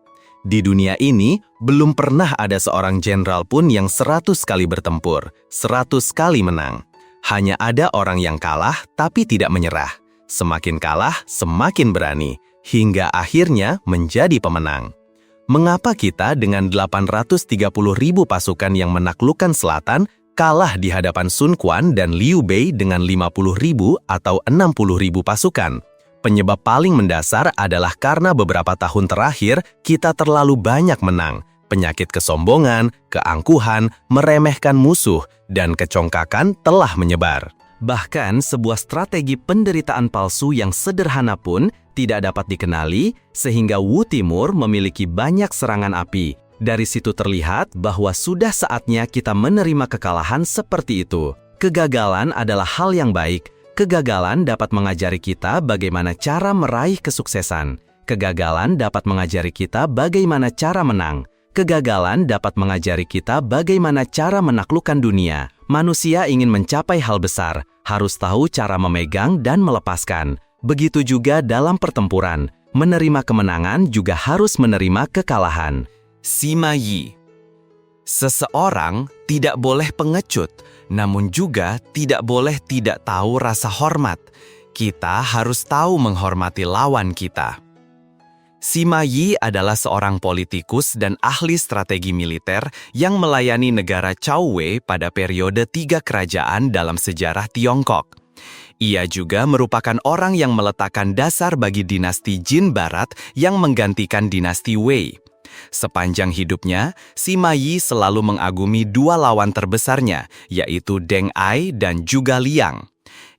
Speaker 1: Di dunia ini, belum pernah ada seorang jenderal pun yang 100 kali bertempur, 100 kali menang. Hanya ada orang yang kalah tapi tidak menyerah. Semakin kalah, semakin berani, hingga akhirnya menjadi pemenang. Mengapa kita dengan 830.000 pasukan yang menaklukkan selatan kalah di hadapan Sun Quan dan Liu Bei dengan 50.000 atau 60.000 pasukan? Penyebab paling mendasar adalah karena beberapa tahun terakhir kita terlalu banyak menang. Penyakit kesombongan, keangkuhan, meremehkan musuh, dan kecongkakan telah menyebar. Bahkan sebuah strategi penderitaan palsu yang sederhana pun tidak dapat dikenali, sehingga Wu Timur memiliki banyak serangan api. Dari situ terlihat bahwa sudah saatnya kita menerima kekalahan seperti itu. Kegagalan adalah hal yang baik. Kegagalan dapat mengajari kita bagaimana cara meraih kesuksesan. Kegagalan dapat mengajari kita bagaimana cara menang. Kegagalan dapat mengajari kita bagaimana cara menaklukkan dunia. Manusia ingin mencapai hal besar, harus tahu cara memegang dan melepaskan. Begitu juga dalam pertempuran, menerima kemenangan juga harus menerima kekalahan. Sima Yi. Seseorang tidak boleh pengecut, namun juga tidak boleh tidak tahu rasa hormat. Kita harus tahu menghormati lawan kita. Sima Yi adalah seorang politikus dan ahli strategi militer yang melayani negara Cao Wei pada periode 3 kerajaan dalam sejarah Tiongkok. Ia juga merupakan orang yang meletakkan dasar bagi dinasti Jin Barat yang menggantikan dinasti Wei. Sepanjang hidupnya, Sima Yi selalu mengagumi 2 lawan terbesarnya, yaitu Deng Ai dan juga Liang.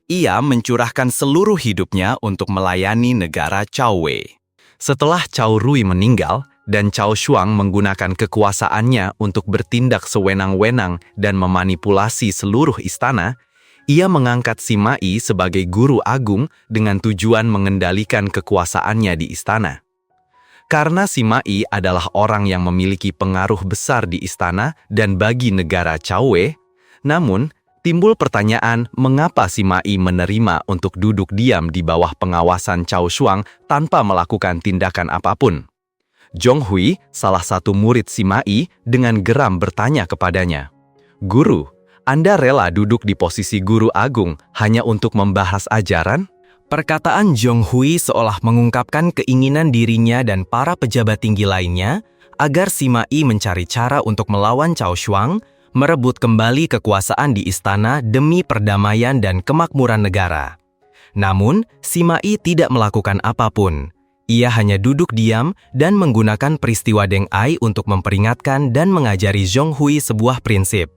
Speaker 1: Ia mencurahkan seluruh hidupnya untuk melayani negara Cao Wei. Setelah Cao Rui meninggal dan Cao Shuang menggunakan kekuasaannya untuk bertindak sewenang-wenang dan memanipulasi seluruh istana, ia mengangkat Sima Yi sebagai guru agung dengan tujuan mengendalikan kekuasaannya di istana. Karena Sima Yi adalah orang yang memiliki pengaruh besar di istana dan bagi negara Cao Wei, namun timbul pertanyaan mengapa Sima Yi menerima untuk duduk diam di bawah pengawasan Cao Shuang tanpa melakukan tindakan apapun. Zhong Hui, salah satu murid Sima Yi, dengan geram bertanya kepadanya, "Guru, Anda rela duduk di posisi guru agung hanya untuk membahas ajaran?" Perkataan Zhong Hui seolah mengungkapkan keinginan dirinya dan para pejabat tinggi lainnya agar Sima Yi mencari cara untuk melawan Cao Shuang, merebut kembali kekuasaan di istana demi perdamaian dan kemakmuran negara. Namun, Sima Yi tidak melakukan apapun. Ia hanya duduk diam dan menggunakan peristiwa Deng Ai untuk memperingatkan dan mengajari Zhong Hui sebuah prinsip.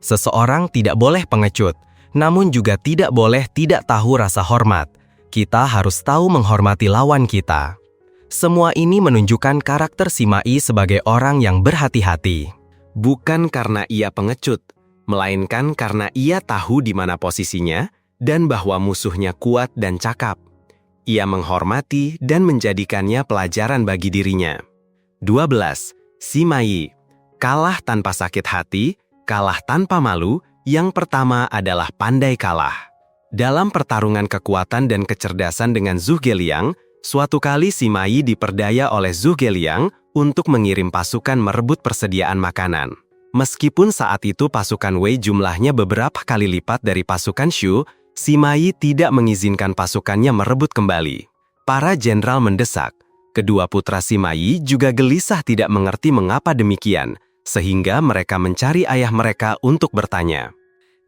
Speaker 2: Seseorang tidak boleh pengecut, namun juga tidak boleh tidak tahu rasa hormat. Kita harus tahu menghormati lawan kita. Semua ini menunjukkan karakter Sima Yi sebagai orang yang berhati-hati.
Speaker 1: Bukan karena ia pengecut, melainkan karena ia tahu di mana posisinya dan bahwa musuhnya kuat dan cakap. Ia menghormati dan menjadikannya pelajaran bagi dirinya. 12. Sima Yi. Kalah tanpa sakit hati, kalah tanpa malu. Yang pertama adalah pandai kalah. Dalam pertarungan kekuatan dan kecerdasan dengan Zhuge Liang, suatu kali Sima Yi diperdaya oleh Zhuge Liang untuk mengirim pasukan merebut persediaan makanan. Meskipun saat itu pasukan Wei jumlahnya beberapa kali lipat dari pasukan Shu, Sima Yi tidak mengizinkan pasukannya merebut kembali. Para jenderal mendesak. Kedua putra Sima Yi juga gelisah tidak mengerti mengapa demikian, sehingga mereka mencari ayah mereka untuk bertanya.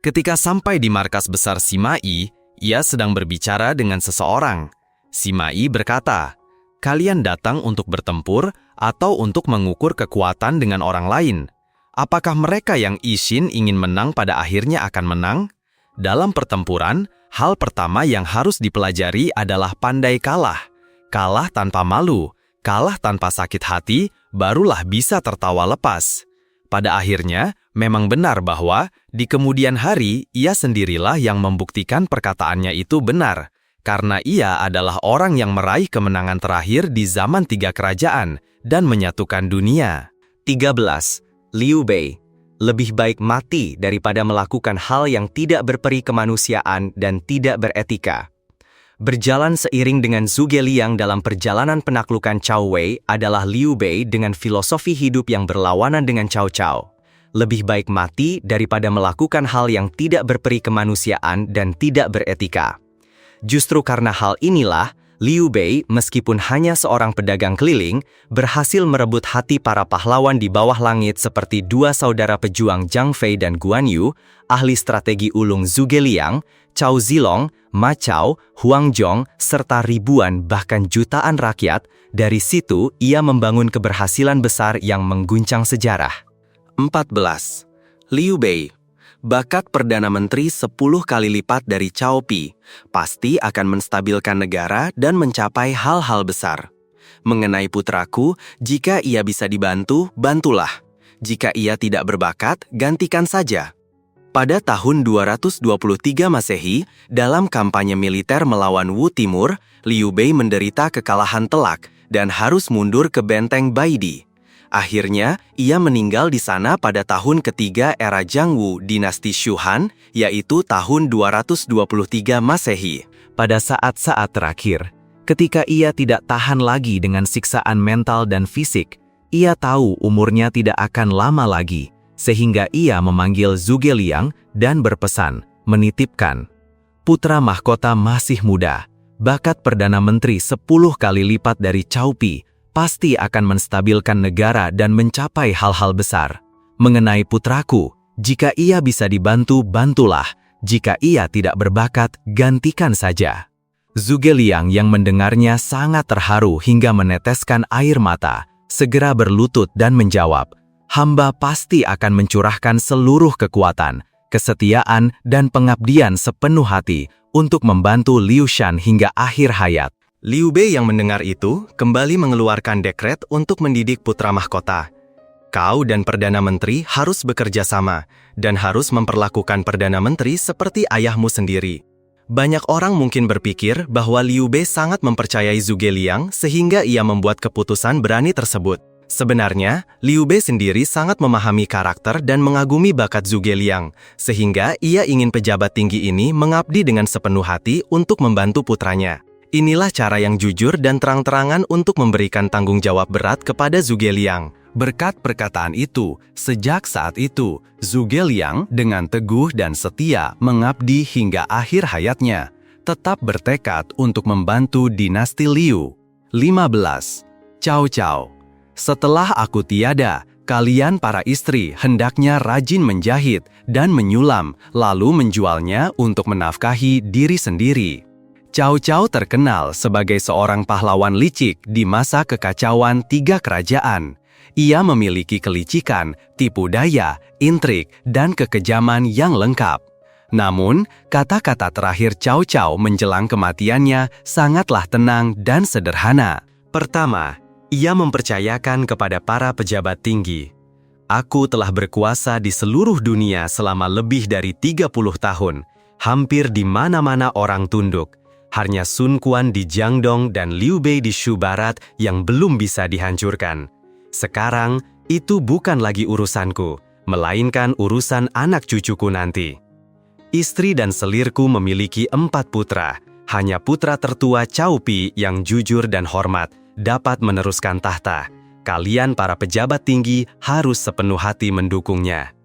Speaker 3: Ketika sampai di markas besar Sima Yi, ia sedang berbicara dengan seseorang. Sima Yi berkata, "Kalian datang untuk bertempur atau untuk mengukur kekuatan dengan orang lain? Apakah mereka yang Ishin ingin menang pada akhirnya akan menang? Dalam pertempuran, hal pertama yang harus dipelajari adalah pandai kalah. Kalah tanpa malu, kalah tanpa sakit hati, barulah bisa tertawa lepas." Pada akhirnya, memang benar bahwa di kemudian hari ia sendirilah yang membuktikan perkataannya itu benar, karena ia adalah orang yang meraih kemenangan terakhir di zaman 3 kerajaan dan menyatukan dunia.
Speaker 2: 13. Liu Bei. Lebih baik mati daripada melakukan hal yang tidak berperi kemanusiaan dan tidak beretika. Berjalan seiring dengan Zhuge Liang dalam perjalanan penaklukan Cao Wei adalah Liu Bei dengan filosofi hidup yang berlawanan dengan Cao Cao. Lebih baik mati daripada melakukan hal yang tidak berperi kemanusiaan dan tidak beretika. Justru karena hal inilah, Liu Bei, meskipun hanya seorang pedagang keliling, berhasil merebut hati para pahlawan di bawah langit seperti dua saudara pejuang Zhang Fei dan Guan Yu, ahli strategi ulung Zhuge Liang, Cao Zilong, Ma Chao, Huang Zhong, serta ribuan bahkan jutaan rakyat. Dari situ, ia membangun keberhasilan besar yang mengguncang sejarah.
Speaker 1: 14. Liu Bei. Bakat Perdana Menteri 10 kali lipat dari Cao Pi, pasti akan menstabilkan negara dan mencapai hal-hal besar. Mengenai putraku, jika ia bisa dibantu, bantulah. Jika ia tidak berbakat, gantikan saja. Pada tahun 223 Masehi, dalam kampanye militer melawan Wu Timur, Liu Bei menderita kekalahan telak dan harus mundur ke benteng Baidi. Akhirnya, ia meninggal di sana pada tahun ketiga era Zhang Wu dinasti Shuhan, yaitu tahun 223 Masehi.
Speaker 3: Pada saat-saat terakhir, ketika ia tidak tahan lagi dengan siksaan mental dan fisik, ia tahu umurnya tidak akan lama lagi, sehingga ia memanggil Zhuge Liang dan berpesan, menitipkan, "Putra mahkota masih muda, bakat Perdana Menteri 10 kali lipat dari Cao Pi, pasti akan menstabilkan negara dan mencapai hal-hal besar. Mengenai putraku, jika ia bisa dibantu, bantulah. Jika ia tidak berbakat, gantikan saja." Zhuge Liang yang mendengarnya sangat terharu hingga meneteskan air mata, segera berlutut dan menjawab, "Hamba pasti akan mencurahkan seluruh kekuatan, kesetiaan, dan pengabdian sepenuh hati untuk membantu Liu Shan hingga akhir hayat."
Speaker 1: Liu Bei yang mendengar itu kembali mengeluarkan dekret untuk mendidik putra mahkota. Kau dan Perdana Menteri harus bekerja sama dan harus memperlakukan Perdana Menteri seperti ayahmu sendiri. Banyak orang mungkin berpikir bahwa Liu Bei sangat mempercayai Zhuge Liang sehingga ia membuat keputusan berani tersebut. Sebenarnya, Liu Bei sendiri sangat memahami karakter dan mengagumi bakat Zhuge Liang, sehingga ia ingin pejabat tinggi ini mengabdi dengan sepenuh hati untuk membantu putranya. Inilah cara yang jujur dan terang-terangan untuk memberikan tanggung jawab berat kepada Zhuge Liang. Berkat perkataan itu, sejak saat itu, Zhuge Liang dengan teguh dan setia mengabdi hingga akhir hayatnya, tetap bertekad untuk membantu dinasti Liu. 15. Cao Cao. Setelah aku tiada, kalian para istri hendaknya rajin menjahit dan menyulam, lalu menjualnya untuk menafkahi diri sendiri. Cao Cao terkenal sebagai seorang pahlawan licik di masa kekacauan 3 kerajaan.
Speaker 3: Ia memiliki kelicikan, tipu daya, intrik, dan kekejaman yang lengkap. Namun, kata-kata terakhir Cao Cao menjelang kematiannya sangatlah tenang dan sederhana.
Speaker 1: Pertama, ia mempercayakan kepada para pejabat tinggi. Aku telah berkuasa di seluruh dunia selama lebih dari 30 tahun. Hampir di mana-mana orang tunduk. Hanya Sun Quan di Jiangdong dan Liu Bei di Shu Barat yang belum bisa dihancurkan. Sekarang, itu bukan lagi urusanku, melainkan urusan anak cucuku nanti. Istri dan selirku memiliki 4 putra. Hanya putra tertua Cao Pi yang jujur dan hormat dapat meneruskan tahta. Kalian para pejabat tinggi harus sepenuh hati mendukungnya.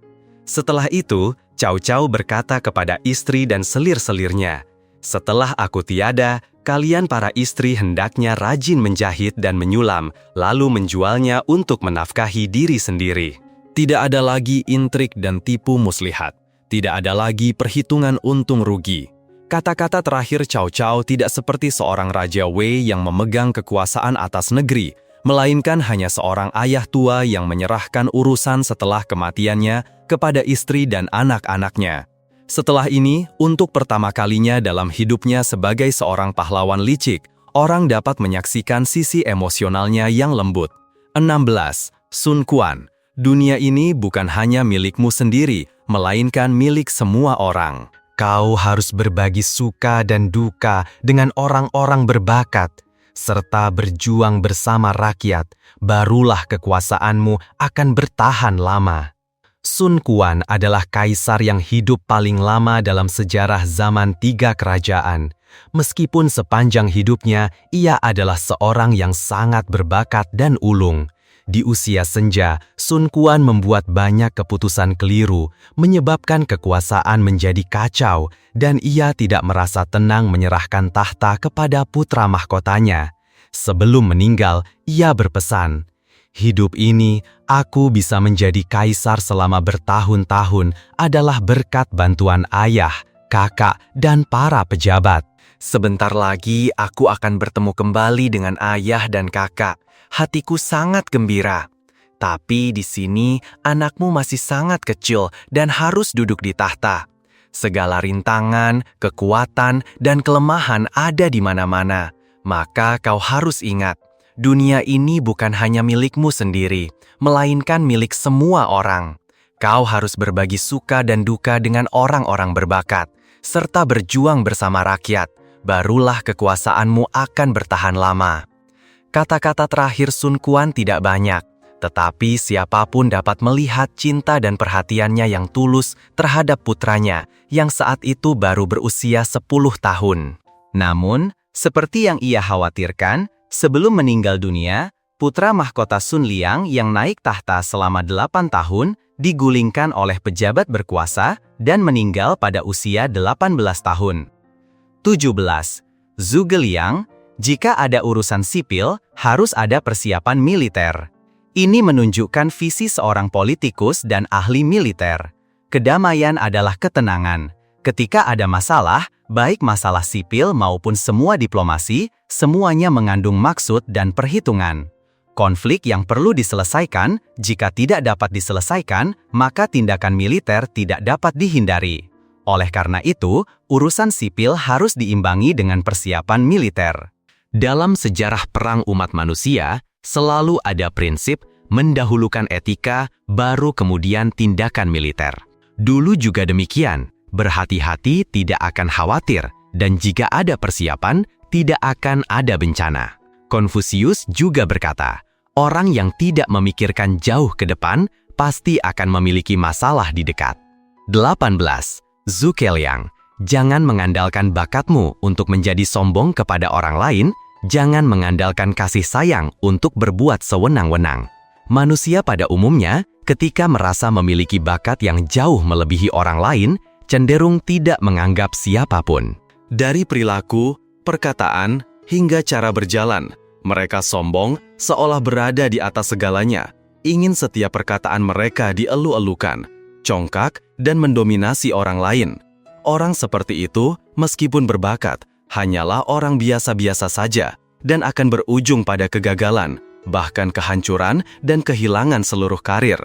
Speaker 1: Setelah itu, Cao Cao berkata kepada istri dan selir-selirnya, "Setelah aku tiada, kalian para istri hendaknya rajin menjahit dan menyulam, lalu menjualnya untuk menafkahi diri sendiri." Tidak ada lagi intrik dan tipu muslihat. Tidak ada lagi perhitungan untung rugi. Kata-kata terakhir Cao Cao tidak seperti seorang Raja Wei yang memegang kekuasaan atas negeri, melainkan hanya seorang ayah tua yang menyerahkan urusan setelah kematiannya kepada istri dan anak-anaknya. Setelah ini, untuk pertama kalinya dalam hidupnya sebagai seorang pahlawan licik, orang dapat menyaksikan sisi emosionalnya yang lembut. 16. Sun Quan. Dunia ini bukan hanya milikmu sendiri, melainkan milik semua orang. Kau harus berbagi suka dan duka dengan orang-orang berbakat, serta berjuang bersama rakyat, barulah kekuasaanmu akan bertahan lama. Sun Quan adalah kaisar yang hidup paling lama dalam sejarah zaman 3 kerajaan. Meskipun sepanjang hidupnya, ia adalah seorang yang sangat berbakat dan ulung. Di usia senja, Sun Quan membuat banyak keputusan keliru, menyebabkan kekuasaan menjadi kacau, dan ia tidak merasa tenang menyerahkan tahta kepada putra mahkotanya. Sebelum meninggal, ia berpesan, "Hidup ini, aku bisa menjadi kaisar selama bertahun-tahun adalah berkat bantuan ayah, kakak, dan para pejabat. Sebentar lagi aku akan bertemu kembali dengan ayah dan kakak. Hatiku sangat gembira. Tapi di sini anakmu masih sangat kecil dan harus duduk di tahta. Segala rintangan, kekuatan, dan kelemahan ada di mana-mana. Maka kau harus ingat, dunia ini bukan hanya milikmu sendiri, melainkan milik semua orang. Kau harus berbagi suka dan duka dengan orang-orang berbakat, serta berjuang bersama rakyat. Barulah kekuasaanmu akan bertahan lama." Kata-kata terakhir Sun Quan tidak banyak, tetapi siapapun dapat melihat cinta dan perhatiannya yang tulus terhadap putranya yang saat itu baru berusia 10 tahun. Namun, seperti yang ia khawatirkan, sebelum meninggal dunia, putra mahkota Sun Liang yang naik tahta selama 8 tahun digulingkan oleh pejabat berkuasa dan meninggal pada usia 18 tahun. 17. Zhuge Liang. Jika ada urusan sipil, harus ada persiapan militer. Ini menunjukkan visi seorang politikus dan ahli militer. Kedamaian adalah ketenangan. Ketika ada masalah, baik masalah sipil maupun semua diplomasi, semuanya mengandung maksud dan perhitungan. Konflik yang perlu diselesaikan, jika tidak dapat diselesaikan, maka tindakan militer tidak dapat dihindari. Oleh karena itu, urusan sipil harus diimbangi dengan persiapan militer. Dalam sejarah perang umat manusia, selalu ada prinsip mendahulukan etika, baru kemudian tindakan militer. Dulu juga demikian, berhati-hati tidak akan khawatir, dan jika ada persiapan, tidak akan ada bencana. Konfusius juga berkata, orang yang tidak memikirkan jauh ke depan, pasti akan memiliki masalah di dekat. 18. Zhuge Liang. Jangan mengandalkan bakatmu untuk menjadi sombong kepada orang lain, jangan mengandalkan kasih sayang untuk berbuat sewenang-wenang. Manusia pada umumnya, ketika merasa memiliki bakat yang jauh melebihi orang lain, cenderung tidak menganggap siapapun. Dari perilaku, perkataan, hingga cara berjalan, mereka sombong seolah berada di atas segalanya, ingin setiap perkataan mereka dielu-elukan, congkak, dan mendominasi orang lain. Orang seperti itu, meskipun berbakat, hanyalah orang biasa-biasa saja dan akan berujung pada kegagalan,
Speaker 3: bahkan kehancuran dan kehilangan seluruh karir.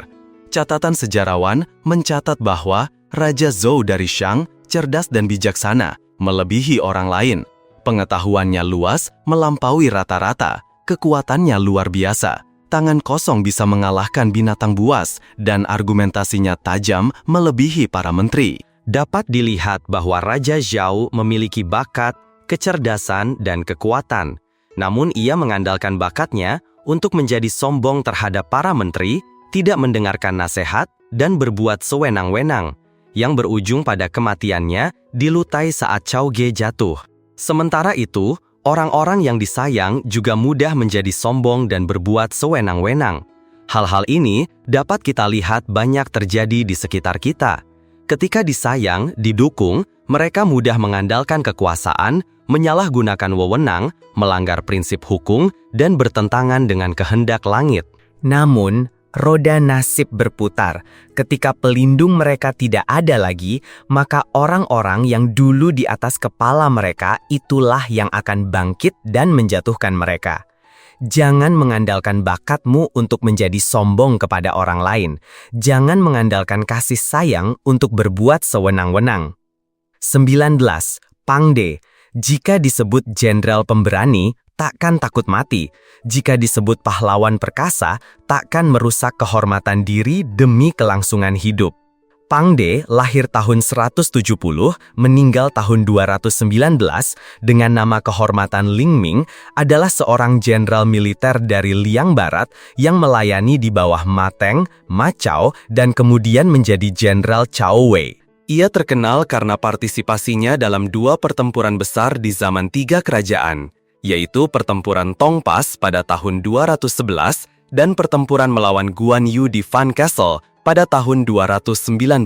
Speaker 3: Catatan sejarawan mencatat bahwa Raja Zhou dari Shang cerdas dan bijaksana, melebihi orang lain. Pengetahuannya luas, melampaui rata-rata, kekuatannya luar biasa. Tangan kosong bisa mengalahkan binatang buas, dan argumentasinya tajam melebihi para menteri.
Speaker 1: Dapat dilihat bahwa Raja Zhao memiliki bakat, kecerdasan, dan kekuatan. Namun ia mengandalkan bakatnya untuk menjadi sombong terhadap para menteri, tidak mendengarkan nasihat, dan berbuat sewenang-wenang, yang berujung pada kematiannya dilutai saat Cao Ge jatuh. Sementara itu, orang-orang yang disayang juga mudah menjadi sombong dan berbuat sewenang-wenang. Hal-hal ini dapat kita lihat banyak terjadi di sekitar kita. Ketika disayang, didukung, mereka mudah mengandalkan kekuasaan, menyalahgunakan wewenang, melanggar prinsip hukum, dan bertentangan dengan kehendak langit.
Speaker 2: Namun, roda nasib berputar. Ketika pelindung mereka tidak ada lagi, maka orang-orang yang dulu di atas kepala mereka itulah yang akan bangkit dan menjatuhkan mereka. Jangan mengandalkan bakatmu untuk menjadi sombong kepada orang lain. Jangan mengandalkan kasih sayang untuk berbuat sewenang-wenang. 19. Pangde. Jika disebut jenderal pemberani, takkan takut mati. Jika disebut pahlawan perkasa, takkan merusak kehormatan diri demi kelangsungan hidup. Pangde lahir tahun 170, meninggal tahun 219, dengan nama kehormatan Ling Ming, adalah seorang jenderal militer dari Liang Barat yang melayani di bawah Ma Teng, Ma Chao, dan kemudian menjadi jenderal Cao Wei.
Speaker 3: Ia terkenal karena partisipasinya dalam 2 pertempuran besar di zaman 3 kerajaan, yaitu pertempuran Tongpas pada tahun 211 dan pertempuran melawan Guan Yu di Fan Castle pada tahun 219.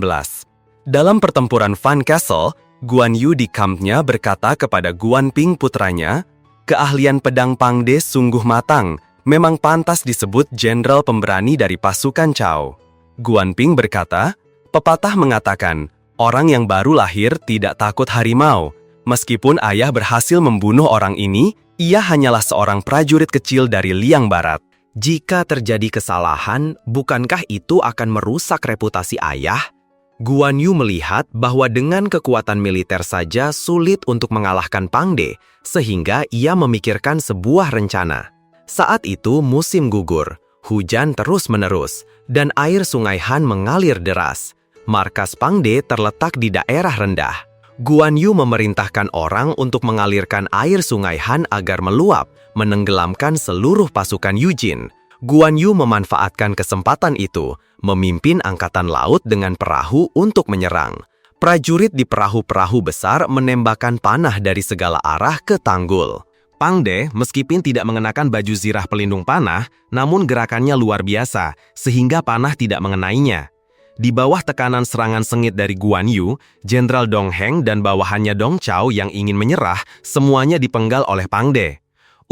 Speaker 3: Dalam pertempuran Fan Castle, Guan Yu di kampnya berkata kepada Guan Ping putranya, "Keahlian pedang Pangde sungguh matang, memang pantas disebut jenderal pemberani dari pasukan Cao." Guan Ping berkata, "Pepatah mengatakan, orang yang baru lahir tidak takut harimau. Meskipun ayah berhasil membunuh orang ini, ia hanyalah seorang prajurit kecil dari Liang Barat."
Speaker 2: Jika terjadi kesalahan, bukankah itu akan merusak reputasi ayah? Guan Yu melihat bahwa dengan kekuatan militer saja sulit untuk mengalahkan Pangde, sehingga ia memikirkan sebuah rencana. Saat itu musim gugur, hujan terus-menerus, dan air sungai Han mengalir deras. Markas Pangde terletak di daerah rendah. Guan Yu memerintahkan orang untuk mengalirkan air sungai Han agar meluap, menenggelamkan seluruh pasukan Yujin. Guan Yu memanfaatkan kesempatan itu, memimpin angkatan laut dengan perahu untuk menyerang. Prajurit di perahu-perahu besar menembakkan panah dari segala arah ke tanggul.
Speaker 1: Pangde, meskipun tidak mengenakan baju zirah pelindung panah, namun gerakannya luar biasa, sehingga panah tidak mengenainya. Di bawah tekanan serangan sengit dari Guan Yu, Jenderal Dong Heng dan bawahannya Dong Chao yang ingin menyerah, semuanya dipenggal oleh Pangde.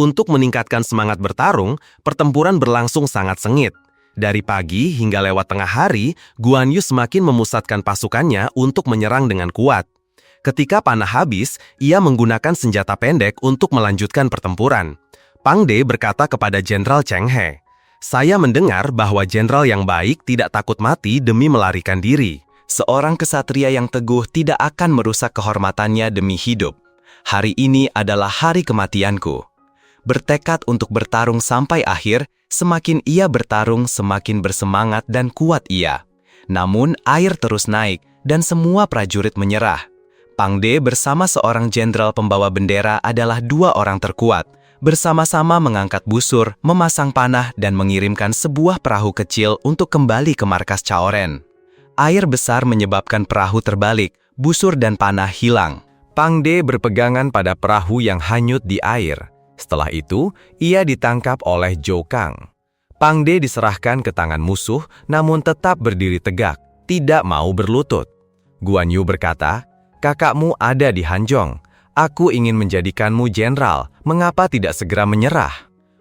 Speaker 1: Untuk meningkatkan semangat bertarung, pertempuran berlangsung sangat sengit. Dari pagi hingga lewat tengah hari, Guan Yu semakin memusatkan pasukannya untuk menyerang dengan kuat. Ketika panah habis, ia menggunakan senjata pendek untuk melanjutkan pertempuran. Pangde berkata kepada Jenderal Cheng He, "Saya mendengar bahwa jenderal yang baik tidak takut mati demi melarikan diri. Seorang kesatria yang teguh tidak akan merusak kehormatannya demi hidup. Hari ini adalah hari kematianku." Bertekad untuk bertarung sampai akhir, semakin ia bertarung semakin bersemangat dan kuat ia. Namun air terus naik dan semua prajurit menyerah. Pangde bersama seorang jenderal pembawa bendera adalah 2 orang terkuat. Bersama-sama mengangkat busur, memasang panah, dan mengirimkan sebuah perahu kecil untuk kembali ke markas Chaoren. Air besar menyebabkan perahu terbalik, busur dan panah hilang. Pangde berpegangan pada perahu yang hanyut di air. Setelah itu, ia ditangkap oleh Zhou Kang. Pangde diserahkan ke tangan musuh, namun tetap berdiri tegak, tidak mau berlutut. Guan Yu berkata, "Kakakmu ada di Hanzhong. Aku ingin menjadikanmu jenderal, mengapa tidak segera menyerah?"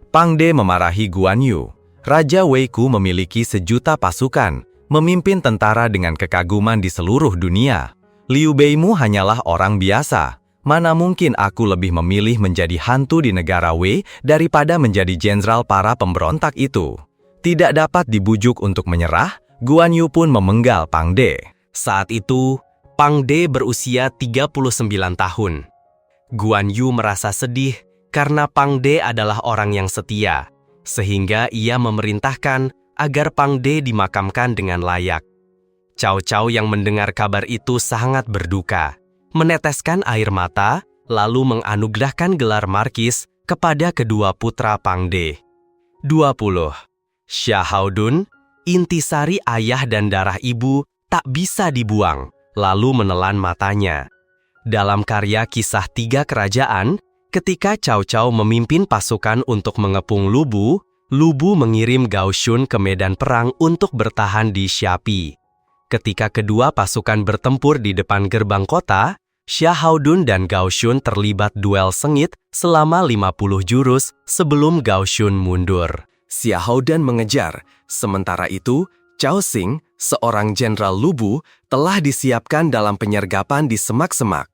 Speaker 1: Pangde memarahi Guan Yu. Raja Weiku memiliki 1.000.000 pasukan, memimpin tentara dengan kekaguman di seluruh dunia. Liu Beimu hanyalah orang biasa. Mana mungkin aku lebih memilih menjadi hantu di negara Wei daripada menjadi jenderal para pemberontak itu. Tidak dapat dibujuk untuk menyerah, Guan Yu pun memenggal Pang De. Saat itu, Pang De berusia 39 tahun. Guan Yu merasa sedih karena Pang De adalah orang yang setia, sehingga ia memerintahkan agar Pang De dimakamkan dengan layak. Cao Cao yang mendengar kabar itu sangat berduka, meneteskan air mata, lalu menganugerahkan gelar markis kepada kedua putra Pang De. 20. Xia Haodun, intisari ayah dan darah ibu, tak bisa dibuang, lalu menelan matanya. Dalam karya Kisah Tiga Kerajaan, ketika Cao Cao memimpin pasukan untuk mengepung Lubu, Lubu mengirim Gao Shun ke medan perang untuk bertahan di Xiapi. Ketika kedua pasukan bertempur di depan gerbang kota, Xia Haodun dan Gao Shun terlibat duel sengit selama 50 jurus sebelum Gao Shun mundur. Xia Haodun mengejar, sementara itu Cao Xing, seorang jenderal Lubu, telah disiapkan dalam penyergapan di semak-semak.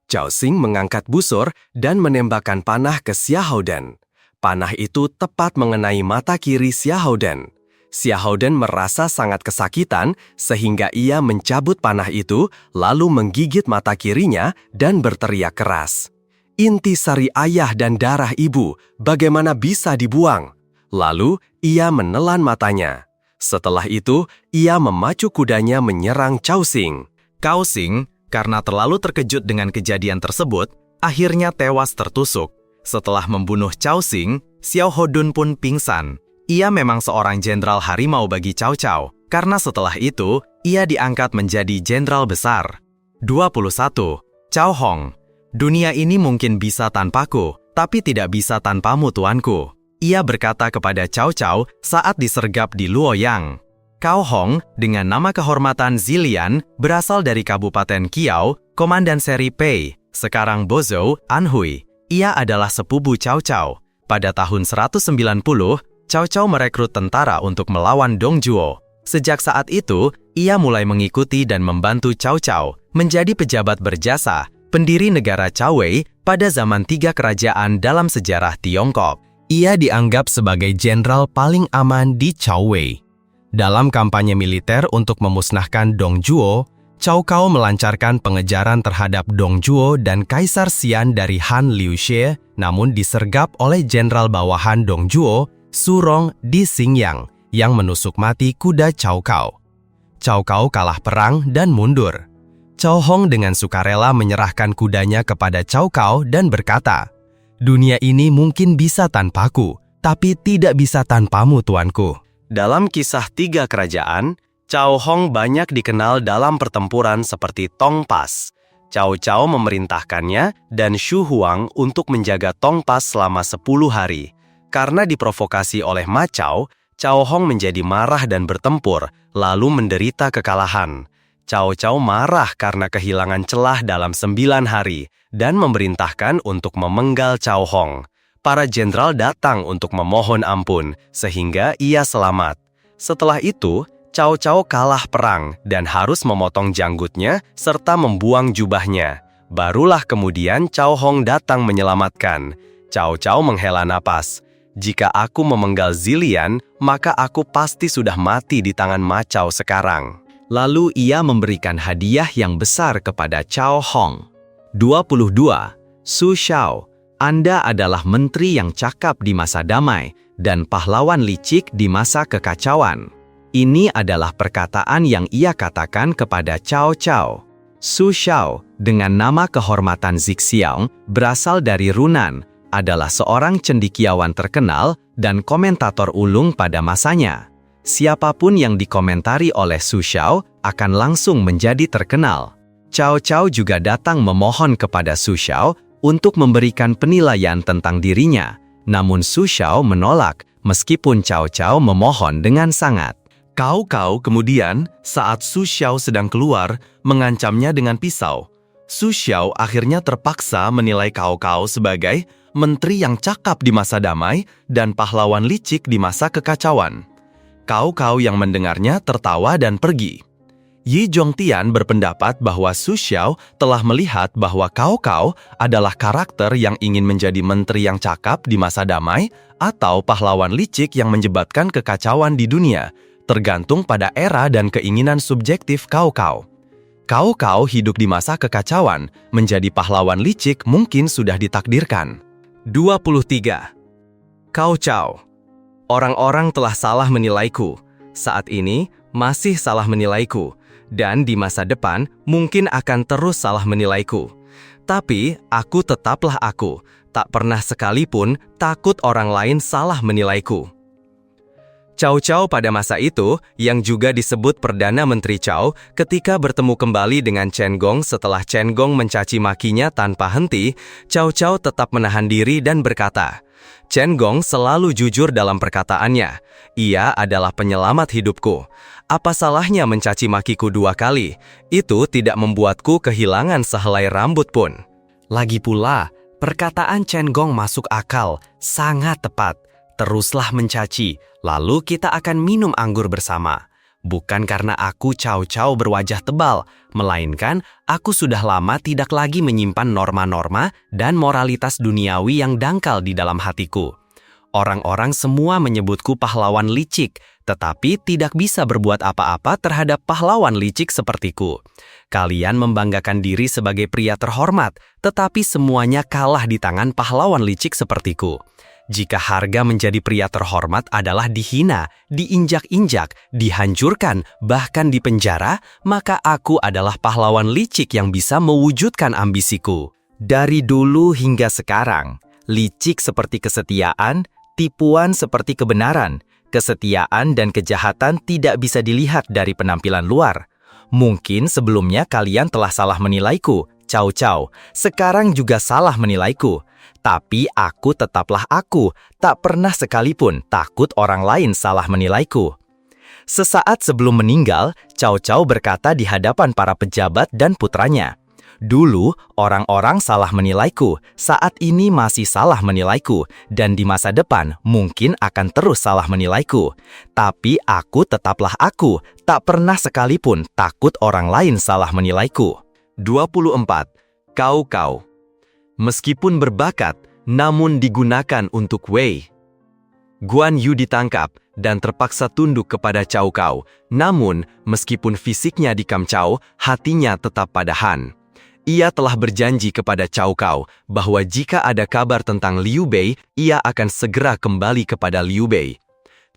Speaker 1: Cao Xing mengangkat busur dan menembakkan panah ke Xia Haodun. Panah itu tepat mengenai mata kiri Xia Haodun. Xia Haodun merasa sangat kesakitan sehingga ia mencabut panah itu lalu menggigit mata kirinya dan berteriak keras. Intisari ayah dan darah ibu, bagaimana bisa dibuang? Lalu ia menelan matanya. Setelah itu, ia memacu kudanya menyerang Cao Xing. Cao Xing, karena terlalu terkejut dengan kejadian tersebut, akhirnya tewas tertusuk. Setelah membunuh Cao Xing, Xiao Hodun pun pingsan. Ia memang seorang jenderal harimau bagi Cao Cao, karena setelah itu, ia diangkat menjadi jenderal besar. 21. Cao Hong. Dunia ini mungkin bisa tanpaku, tapi tidak bisa tanpamu tuanku. Ia berkata kepada Cao Cao saat disergap di Luoyang. Cao Hong, dengan nama kehormatan Zilian, berasal dari Kabupaten Kiao, Komandan Seri Pei, sekarang Bozhou, Anhui. Ia adalah sepupu Cao Cao. Pada tahun 190, Cao Cao merekrut tentara untuk melawan Dongzhuo. Sejak saat itu, ia mulai mengikuti dan membantu Cao Cao menjadi pejabat berjasa, pendiri negara Cao Wei pada zaman tiga kerajaan dalam sejarah Tiongkok. Ia dianggap sebagai jenderal paling aman di Cao Wei. Dalam kampanye militer untuk memusnahkan Dongzhuo, Cao Cao melancarkan pengejaran terhadap Dongzhuo dan Kaisar Xian dari Han Liuxie, namun disergap oleh jenderal bawahan Dongzhuo, Su Rong di Xingyang, yang menusuk mati kuda Cao Cao. Cao Cao kalah perang dan mundur. Cao Hong dengan sukarela menyerahkan kudanya kepada Cao Cao dan berkata, "Dunia ini mungkin bisa tanpaku, tapi tidak bisa tanpamu, tuanku." Dalam Kisah Tiga Kerajaan, Cao Hong banyak dikenal dalam pertempuran seperti Tong Pas. Cao Cao memerintahkannya dan Xu Huang untuk menjaga Tong Pas selama 10 hari. Karena diprovokasi oleh Ma Chao, Cao Hong menjadi marah dan bertempur, lalu menderita kekalahan. Cao Cao marah karena kehilangan celah dalam 9 hari dan memerintahkan untuk memenggal Cao Hong. Para jenderal datang untuk memohon ampun, sehingga ia selamat. Setelah itu, Cao Cao kalah perang dan harus memotong janggutnya serta membuang jubahnya. Barulah kemudian Cao Hong datang menyelamatkan. Cao Cao menghela napas. "Jika aku memenggal Zilian, maka aku pasti sudah mati di tangan Ma Chao sekarang." Lalu ia memberikan hadiah yang besar kepada Cao Hong. 22. Su Xiao. Anda adalah menteri yang cakap di masa damai dan pahlawan licik di masa kekacauan. Ini adalah perkataan yang ia katakan kepada Cao Cao. Su Xiao, dengan nama kehormatan Zixiang, berasal dari Runan, adalah seorang cendekiawan terkenal dan komentator ulung pada masanya. Siapapun yang dikomentari oleh Su Xiao akan langsung menjadi terkenal. Cao Cao juga datang memohon kepada Su Xiao untuk memberikan penilaian tentang dirinya. Namun Su Xiao menolak meskipun Cao Cao memohon dengan sangat. Cao Cao kemudian, saat Su Xiao sedang keluar, mengancamnya dengan pisau. Su Xiao akhirnya terpaksa menilai Cao Cao sebagai menteri yang cakap di masa damai dan pahlawan licik di masa kekacauan. Cao Cao yang mendengarnya tertawa dan pergi.
Speaker 3: Yi Zhongtian berpendapat bahwa Su Xiao telah melihat bahwa Cao Cao adalah karakter yang ingin menjadi menteri yang cakap di masa damai atau pahlawan licik yang menyebabkan kekacauan di dunia, tergantung pada era dan keinginan subjektif Cao Cao. Cao Cao hidup di masa kekacauan, menjadi pahlawan licik mungkin sudah ditakdirkan.
Speaker 1: 23. Cao Cao. Orang-orang telah salah menilaiku. Saat ini masih salah menilaiku. Dan di masa depan mungkin akan terus salah menilaiku. Tapi aku tetaplah aku, tak pernah sekalipun takut orang lain salah menilaiku. Cao Cao pada masa itu, yang juga disebut Perdana Menteri Cao, ketika bertemu kembali dengan Chen Gong setelah Chen Gong mencaci makinya tanpa henti, Cao Cao tetap menahan diri dan berkata, Chen Gong selalu jujur dalam perkataannya. Ia adalah penyelamat hidupku. Apa salahnya mencaci makiku 2 kali? Itu tidak membuatku kehilangan sehelai rambut pun.
Speaker 3: Lagi pula, perkataan Chen Gong masuk akal, sangat tepat. Teruslah mencaci, lalu kita akan minum anggur bersama. Bukan karena aku Cao Cao berwajah tebal, melainkan aku sudah lama tidak lagi menyimpan norma-norma dan moralitas duniawi yang dangkal di dalam hatiku. Orang-orang semua menyebutku pahlawan licik, tetapi tidak bisa berbuat apa-apa terhadap pahlawan licik sepertiku. Kalian membanggakan diri sebagai pria terhormat, tetapi semuanya kalah di tangan pahlawan licik sepertiku. Jika harga menjadi pria terhormat adalah dihina, diinjak-injak, dihancurkan, bahkan dipenjara, maka aku adalah pahlawan licik yang bisa mewujudkan ambisiku. Dari dulu hingga sekarang, licik seperti kesetiaan, tipuan seperti kebenaran, kesetiaan dan kejahatan tidak bisa dilihat dari penampilan luar. Mungkin sebelumnya kalian telah salah menilaiku, Cao Cao. Sekarang juga salah menilaiku. Tapi aku tetaplah aku, tak pernah sekalipun takut orang lain salah menilaiku. Sesaat sebelum meninggal, Cao Cao berkata di hadapan para pejabat dan putranya, dulu orang-orang salah menilaiku, saat ini masih salah menilaiku, dan di masa depan mungkin akan terus salah menilaiku. Tapi aku tetaplah aku, tak pernah sekalipun takut orang lain salah menilaiku.
Speaker 1: 24. Cao Cao. Meskipun berbakat, namun digunakan untuk Wei. Guan Yu ditangkap dan terpaksa tunduk kepada Cao Cao. Namun, meskipun fisiknya dikam-cao, hatinya tetap pada Han. Ia telah berjanji kepada Cao Cao bahwa jika ada kabar tentang Liu Bei, ia akan segera kembali kepada Liu Bei.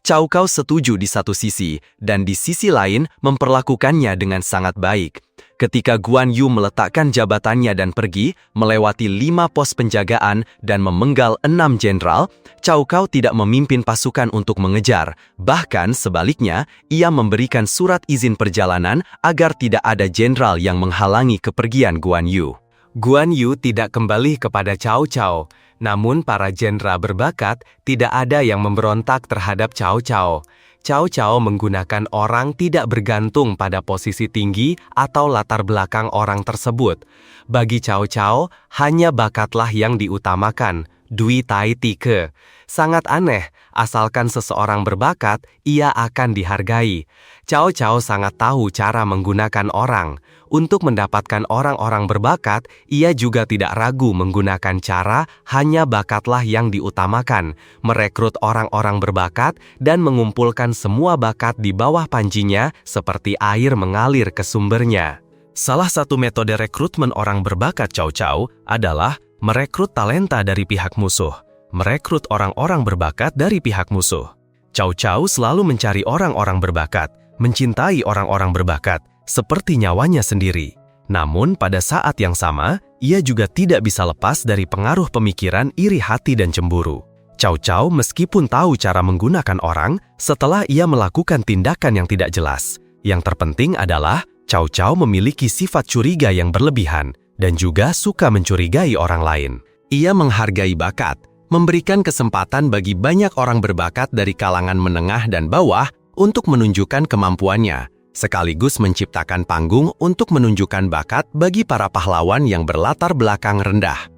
Speaker 1: Cao Cao setuju di satu sisi, dan di sisi lain memperlakukannya dengan sangat baik. Ketika Guan Yu meletakkan jabatannya dan pergi, melewati 5 pos penjagaan dan memenggal 6 jenderal, Cao Cao tidak memimpin pasukan untuk mengejar. Bahkan sebaliknya, ia memberikan surat izin perjalanan agar tidak ada jenderal yang menghalangi kepergian Guan Yu. Guan Yu tidak kembali kepada Cao Cao, namun para jenderal berbakat tidak ada yang memberontak terhadap Cao Cao. Cao Cao menggunakan orang tidak bergantung pada posisi tinggi atau latar belakang orang tersebut. Bagi Cao Cao, hanya bakatlah yang diutamakan, Dui Tai Tike. Sangat aneh, asalkan seseorang berbakat, ia akan dihargai. Cao Cao sangat tahu cara menggunakan orang. Untuk mendapatkan orang-orang berbakat, ia juga tidak ragu menggunakan cara hanya bakatlah yang diutamakan, merekrut orang-orang berbakat dan mengumpulkan semua bakat di bawah panjinya seperti air mengalir ke sumbernya.
Speaker 3: Salah satu metode rekrutmen orang berbakat Cao Cao adalah merekrut talenta dari pihak musuh, merekrut orang-orang berbakat dari pihak musuh. Cao Cao selalu mencari orang-orang berbakat, mencintai orang-orang berbakat, seperti nyawanya sendiri. Namun pada saat yang sama, ia juga tidak bisa lepas dari pengaruh pemikiran iri hati dan cemburu. Cao Cao meskipun tahu cara menggunakan orang, setelah ia melakukan tindakan yang tidak jelas. Yang terpenting adalah Cao Cao memiliki sifat curiga yang berlebihan dan juga suka mencurigai orang lain. Ia menghargai bakat, memberikan kesempatan bagi banyak orang berbakat dari kalangan menengah dan bawah untuk menunjukkan kemampuannya, sekaligus menciptakan panggung untuk menunjukkan bakat bagi para pahlawan yang berlatar belakang rendah.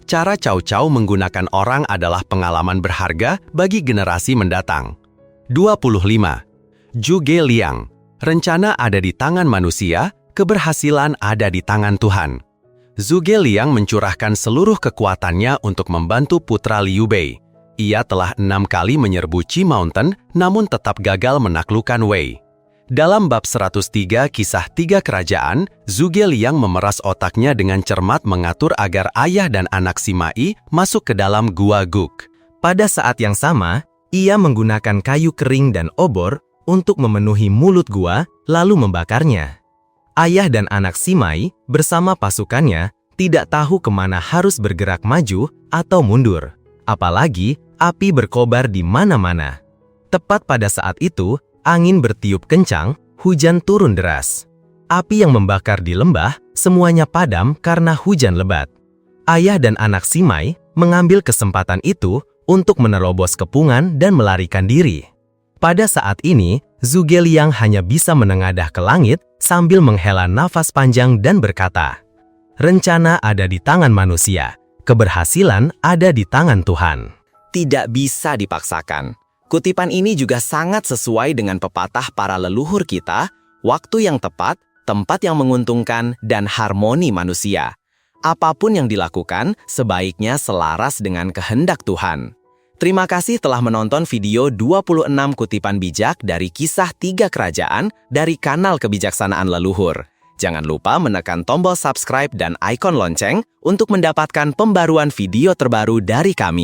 Speaker 3: Cara Cao Cao menggunakan orang adalah pengalaman berharga bagi generasi mendatang. 25. Zhuge Liang,
Speaker 1: Rencana ada di tangan manusia, keberhasilan ada di tangan Tuhan. Zhuge Liang mencurahkan seluruh kekuatannya untuk membantu putra Liu Bei. Ia telah 6 kali menyerbu Qi Mountain, namun tetap gagal menaklukkan Wei. Dalam bab 103 Kisah Tiga Kerajaan, Zhuge Liang memeras otaknya dengan cermat mengatur agar ayah dan anak Sima Yi masuk ke dalam Gua Guk.
Speaker 2: Pada saat yang sama, ia menggunakan kayu kering dan obor untuk memenuhi mulut gua, lalu membakarnya. Ayah dan anak Sima Yi bersama pasukannya tidak tahu kemana harus bergerak maju atau mundur. Apalagi api berkobar di mana-mana. Tepat pada saat itu, angin bertiup kencang, hujan turun deras. Api yang membakar di lembah, semuanya padam karena hujan lebat. Ayah dan anak Sima Yi mengambil kesempatan itu untuk menerobos kepungan dan melarikan diri. Pada saat ini, Zhuge Liang hanya bisa menengadah ke langit sambil menghela nafas panjang dan berkata, "Rencana ada di tangan manusia. Keberhasilan ada di tangan Tuhan." Tidak bisa dipaksakan. Kutipan ini juga sangat sesuai dengan pepatah para leluhur kita, waktu yang tepat, tempat yang menguntungkan, dan harmoni manusia. Apapun yang dilakukan, sebaiknya selaras dengan kehendak Tuhan. Terima kasih telah menonton video 26 kutipan bijak dari Kisah Tiga Kerajaan dari kanal Kebijaksanaan Leluhur. Jangan lupa menekan tombol subscribe dan ikon lonceng untuk mendapatkan pembaruan video terbaru dari kami.